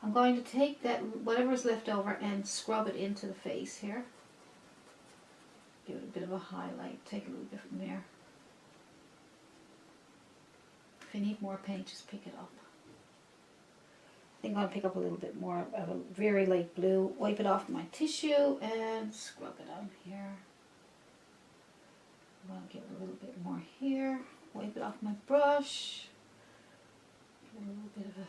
I'm going to take that, whatever's left over, and scrub it into the face here. Give it a bit of a highlight. Take a little bit from there. If you need more paint, just pick it up. I think I'm going to pick up a little bit more of a very light blue. Wipe it off my tissue and scrub it on here. I'm going to give it a little bit more here. Wipe it off my brush. Give it a little bit of a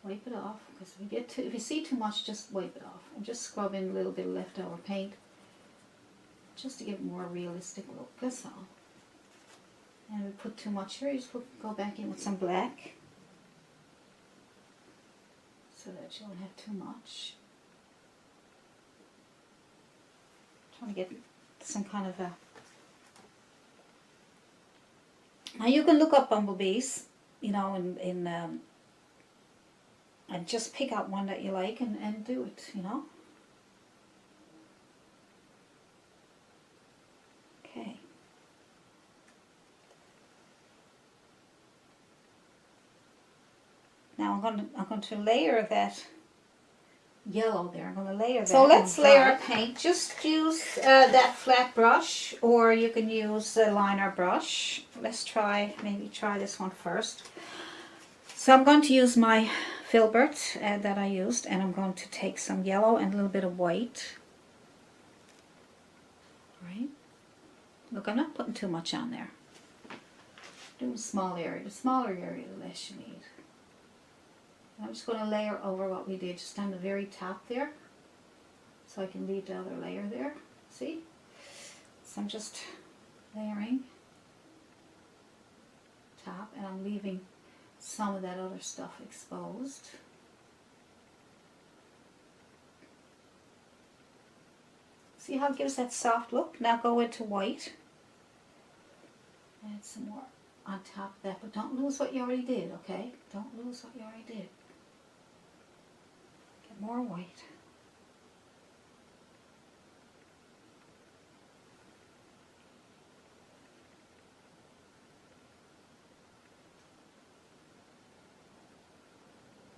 wipe it off, because if you see too much, just wipe it off and just scrub in a little bit of leftover paint, just to give it a more realistic look. That's all. And if we put too much here, you just go back in with some black, so that you don't have too much. Trying to get some kind of a. Now you can look up bumblebees, you know, and just pick out one that you like and do it, you know. Okay. Now I'm going to layer that yellow there. I'm going to layer that. So let's layer our paint. Just use that flat brush, or you can use a liner brush. Let's maybe try this one first. So I'm going to use my Filbert that I used, and I'm going to take some yellow and a little bit of white. Right. Look, I'm not putting too much on there. Do a small area. The smaller area, the less you need. I'm just going to layer over what we did just on the very top there, so I can leave the other layer there. See? So I'm just layering top, and I'm leaving some of that other stuff exposed. See how it gives that soft look? Now go into white. Add some more on top of that, but don't lose what you already did, okay? Don't lose what you already did. Get more white.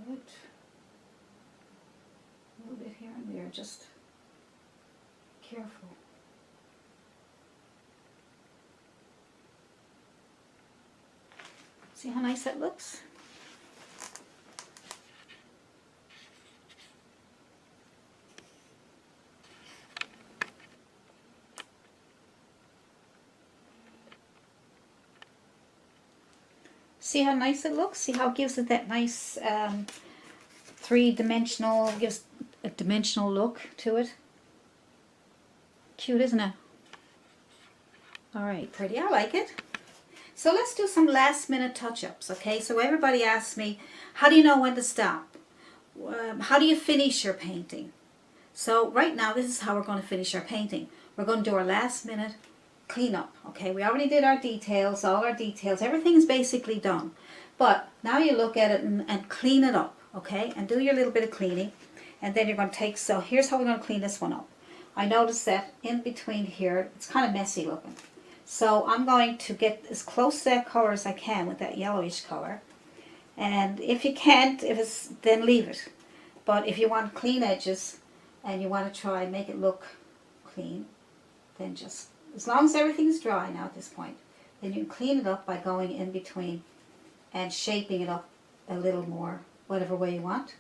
Good. A little bit here and there, just careful. See how nice that looks? See how nice it looks? See how it gives it that nice three-dimensional, gives a dimensional look to it? Cute, isn't it? Alright, pretty. I like it. So let's do some last minute touch-ups, okay? So everybody asks me, how do you know when to stop? How do you finish your painting? So right now, this is how we're going to finish our painting. We're going to do our last minute cleanup, okay? We already did our details, all our details. Everything's basically done. But now you look at it and clean it up, okay? And do your little bit of cleaning. And then you're going to take, so here's how we're going to clean this one up. I noticed that in between here, it's kind of messy looking. So I'm going to get as close to that color as I can with that yellowish color. And if you can't, then leave it. But if you want clean edges and you want to try and make it look clean, then just, as long as everything's dry now at this point, then you can clean it up by going in between and shaping it up a little more, whatever way you want.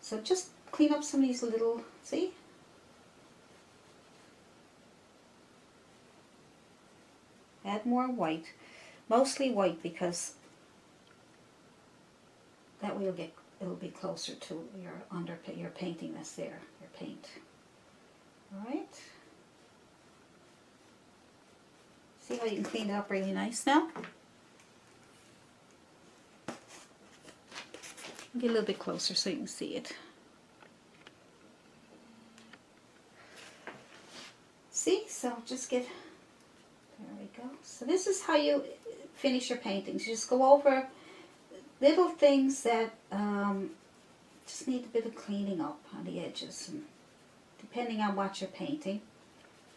So just clean up some of these little, see? Add more white, mostly white, because that way it'll be closer to your painting that's there, your paint. All right. See how you can clean it up really nice now? Get a little bit closer so you can see it. See, so just get. There we go. So this is how you finish your paintings. You just go over little things that just need a bit of cleaning up on the edges, and depending on what you're painting.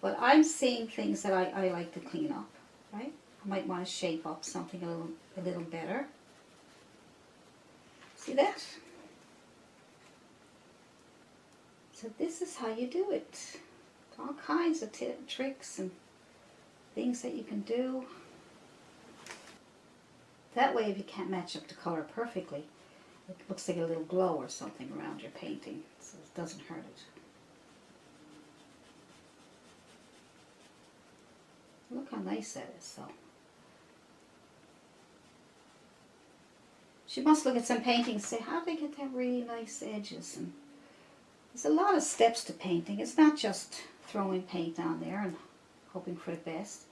But I'm seeing things that I like to clean up, right? I might want to shape up something a little better. See that? So this is how you do it. All kinds of tricks and things that you can do. That way, if you can't match up the color perfectly, it looks like a little glow or something around your painting, so it doesn't hurt it. Look how nice that is, though. She must look at some paintings and say, how do they get that really nice edges? And there's a lot of steps to painting. It's not just throwing paint on there and hoping for the best.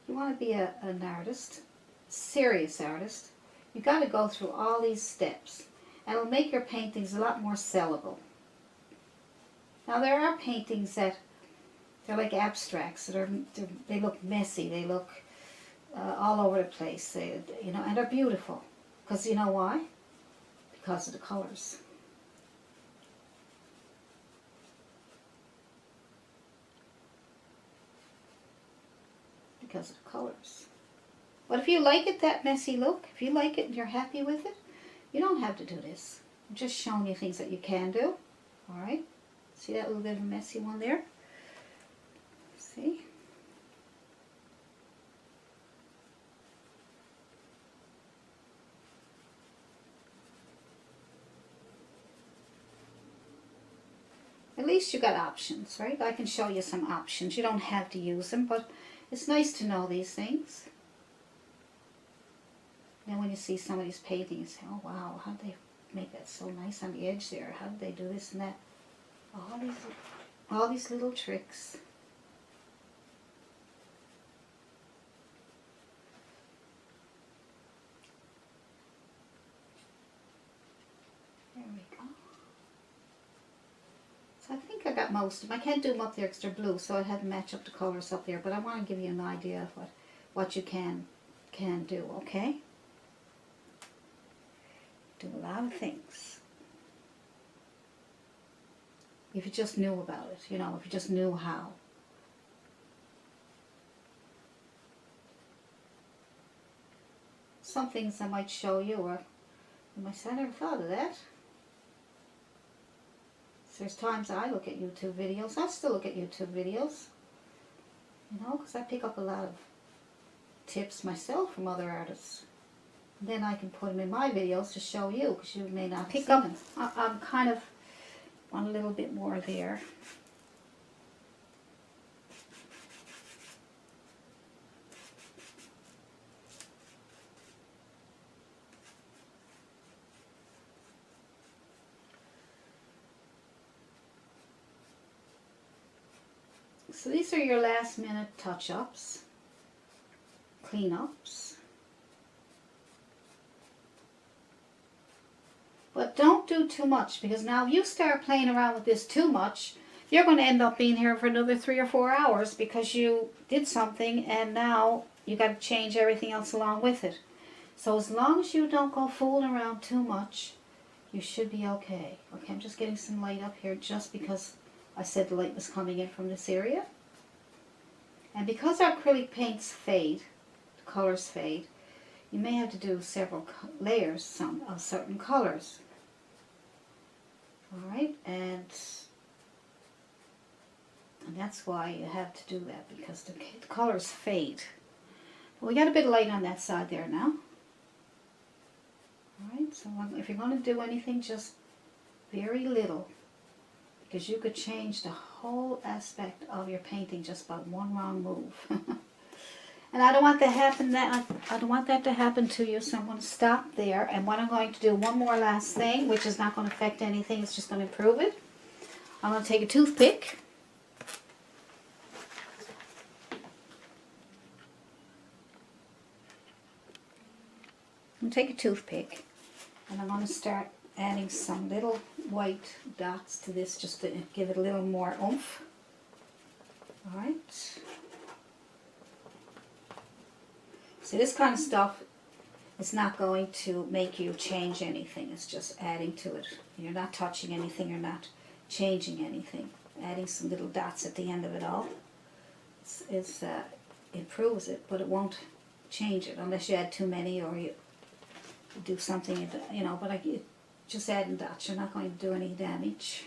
You want to be an artist, a serious artist, you've got to go through all these steps. And it'll make your paintings a lot more sellable. Now there are paintings that they're like abstracts that they look messy, they look all over the place, you know, and they're beautiful. Because you know why? Because of the colors. Because of the colors. But if you like it, that messy look, if you like it and you're happy with it, you don't have to do this. I'm just showing you things that you can do. Alright? See that little bit of a messy one there? See? At least you got options, right? I can show you some options. You don't have to use them, but it's nice to know these things. Then when you see some of these paintings, you say, oh wow, how did they make that so nice on the edge there? How did they do this and that? All these little tricks. There we go. So I think I got most of them. I can't do them up there because they're blue, so I had to match up the colors up there. But I want to give you an idea of what you can do, okay? Do a lot of things. If you just knew about it, you know, if you just knew how. Some things I might show you, or you might say, I never thought of that. So there's times I look at YouTube videos. I still look at YouTube videos, you know, because I pick up a lot of tips myself from other artists. Then I can put them in my videos to show you, because you may not pick up them. I'm kind of want a little bit more there. So these are your last minute touch-ups, clean-ups. But don't do too much, because now if you start playing around with this too much, you're going to end up being here for another 3 or 4 hours because you did something and now you got to change everything else along with it. So as long as you don't go fooling around too much, you should be okay. Okay, I'm just getting some light up here just because I said the light was coming in from this area. And because our acrylic paints fade, the colors fade, you may have to do several layers of certain colors. Alright, and that's why you have to do that, because the colors fade. But we got a bit of light on that side there now. Alright, so if you're going to do anything, just very little, because you could change the whole aspect of your painting just by one wrong move. And I don't want I don't want that to happen to you, so I'm going to stop there. And what I'm going to do, one more last thing, which is not going to affect anything, it's just going to improve it. I'm going to take a toothpick. I'm going to take a toothpick, and I'm going to start adding some little white dots to this just to give it a little more oomph. Alright. So this kind of stuff is not going to make you change anything. It's just adding to it. You're not touching anything. You're not changing anything. Adding some little dots at the end of it all. improves it, but it won't change it unless you add too many or you do something, you know, but just adding dots, you're not going to do any damage.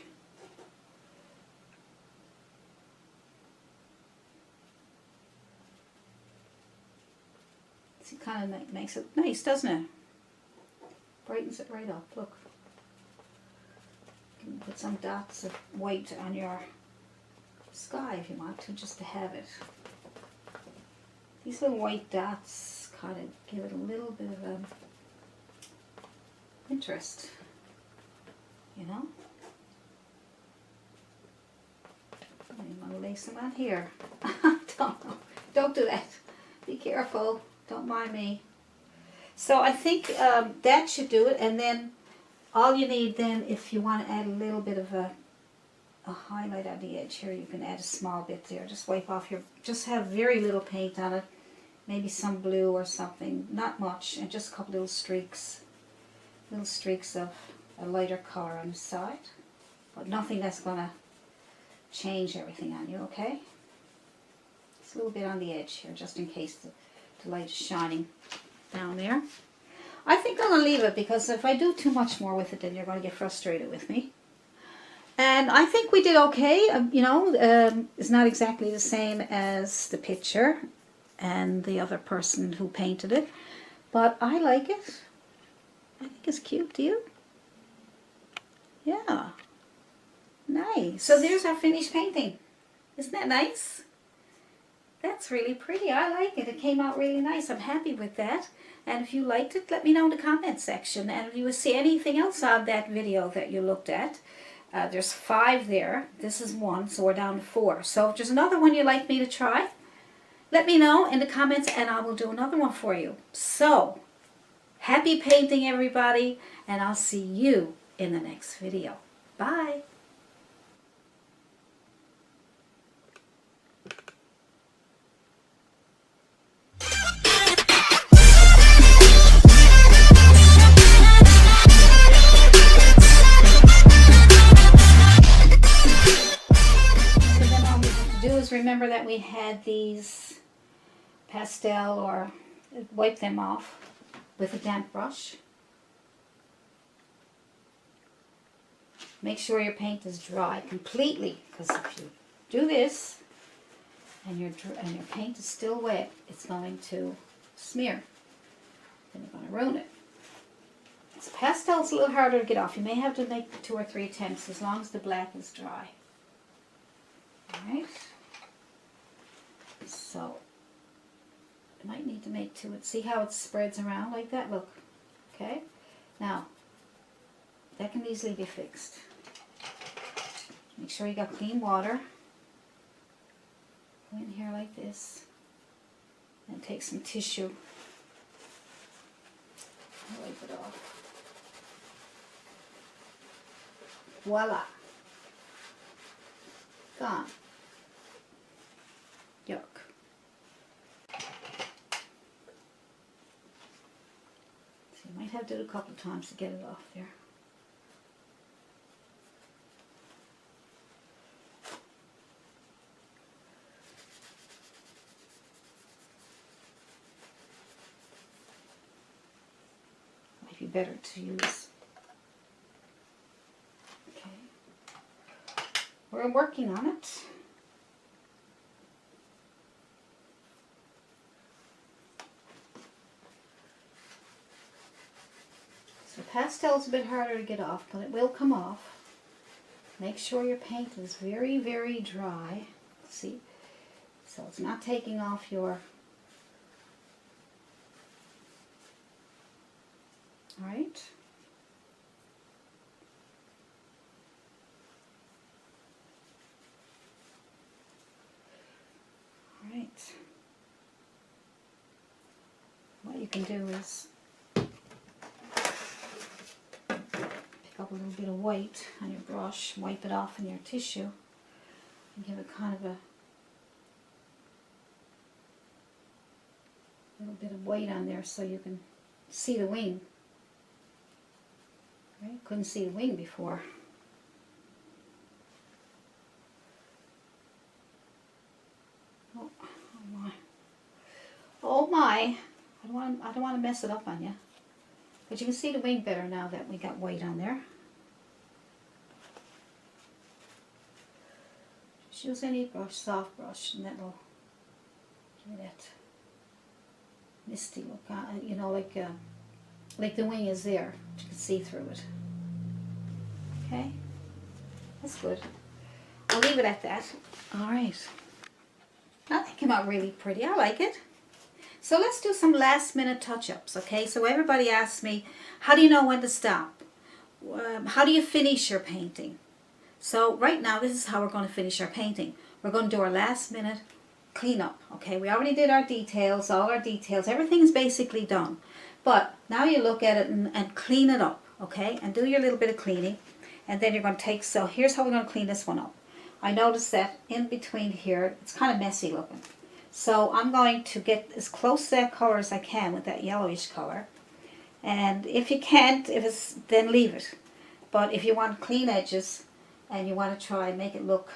See, kind of makes it nice, doesn't it? Brightens it right up, look. You can put some dots of white on your sky if you want to, just to have it. These little white dots kind of give it a little bit of interest, you know? I'm going to lace them on here. Don't do that. Be careful. Don't mind me. So I think that should do it, and then all you need then, if you want to add a little bit of a highlight on the edge here, you can add a small bit there. Just wipe off just have very little paint on it, maybe some blue or something, not much, and just a couple little streaks of a lighter color on the side, but nothing that's going to change everything on you, okay? Just a little bit on the edge here, just in case the light is shining down there. I think I'm going to leave it, because if I do too much more with it, then you're going to get frustrated with me. And I think we did okay. You know, it's not exactly the same as the picture and the other person who painted it, but I like it. I think it's cute. Do you? Yeah. Nice. So there's our finished painting. Isn't that nice? That's really pretty. I like it. It came out really nice. I'm happy with that. And if you liked it, let me know in the comment section. And if you would see anything else on that video that you looked at, there's 5 there. This is 1, so we're down to 4. So if there's another one you'd like me to try, let me know in the comments and I will do another one for you. So, happy painting, everybody, and I'll see you in the next video. Bye. Remember that we had these pastel, or wipe them off with a damp brush. Make sure your paint is dry completely, because if you do this and your paint is still wet, it's going to smear and you're going to ruin it. So pastel's a little harder to get off. You may have to make 2 or 3 attempts as long as the black is dry. Alright. So, you might need to make 2. See how it spreads around like that? Look. Okay? Now, that can easily be fixed. Make sure you got clean water. Go in here like this. And take some tissue. Wipe it off. Voila. Gone. Yuck. So you might have to do it a couple of times to get it off there. Might be better to use. Okay. We're working on it. So pastel's a bit harder to get off, but it will come off. Make sure your paint is very, very dry. See? So it's not taking off your... Alright? Alright. What you can do is up a little bit of white on your brush, wipe it off in your tissue, and give it kind of a little bit of white on there so you can see the wing. Right? Couldn't see the wing before. Oh, dry, I don't want to mess it up on you. But you can see the wing better now that we got white on there. Just use any brush, soft brush, and that will give it that misty look on, you know, like the wing is there. You can see through it. Okay, that's good. I'll leave it at that. All right. That came out really pretty. I like it. So let's do some last minute touch-ups, okay? So everybody asks me, how do you know when to stop? How do you finish your painting? So right now, this is how we're going to finish our painting. We're going to do our last minute cleanup, okay? We already did our details, all our details. Everything's basically done. But now you look at it and clean it up, okay? And do your little bit of cleaning. And then you're going to take, so here's how we're going to clean this one up. I noticed that in between here, it's kind of messy looking. So I'm going to get as close to that color as I can with that yellowish color. And if you can't, then leave it. But if you want clean edges and you want to try and make it look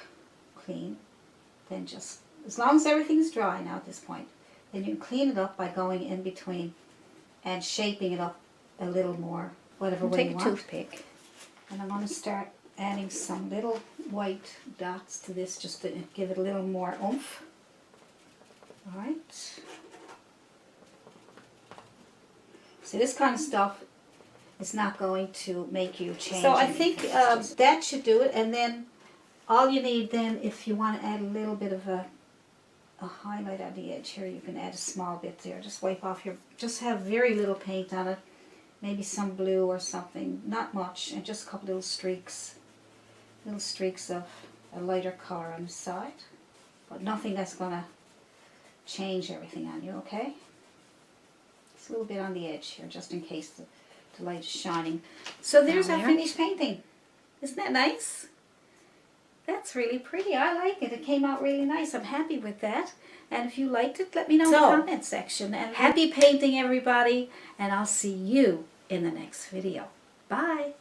clean, then just, as long as everything's dry now at this point, then you can clean it up by going in between and shaping it up a little more, whatever way you want. Take a toothpick. And I'm going to start adding some little white dots to this just to give it a little more oomph. Alright. So this kind of stuff is not going to make you change. So I think that should do it. And then all you need then, if you want to add a little bit of a highlight on the edge here, you can add a small bit there. Just wipe off your, just have very little paint on it. Maybe some blue or something. Not much. And just a couple little streaks. Little streaks of a lighter color on the side. But nothing that's going to change everything on you, okay? Just a little bit on the edge here, just in case the light is shining. So there's our finished painting. Isn't that nice? That's really pretty. I like it. It came out really nice. I'm happy with that. And if you liked it, let me know in the comment section. And happy painting, everybody. And I'll see you in the next video. Bye.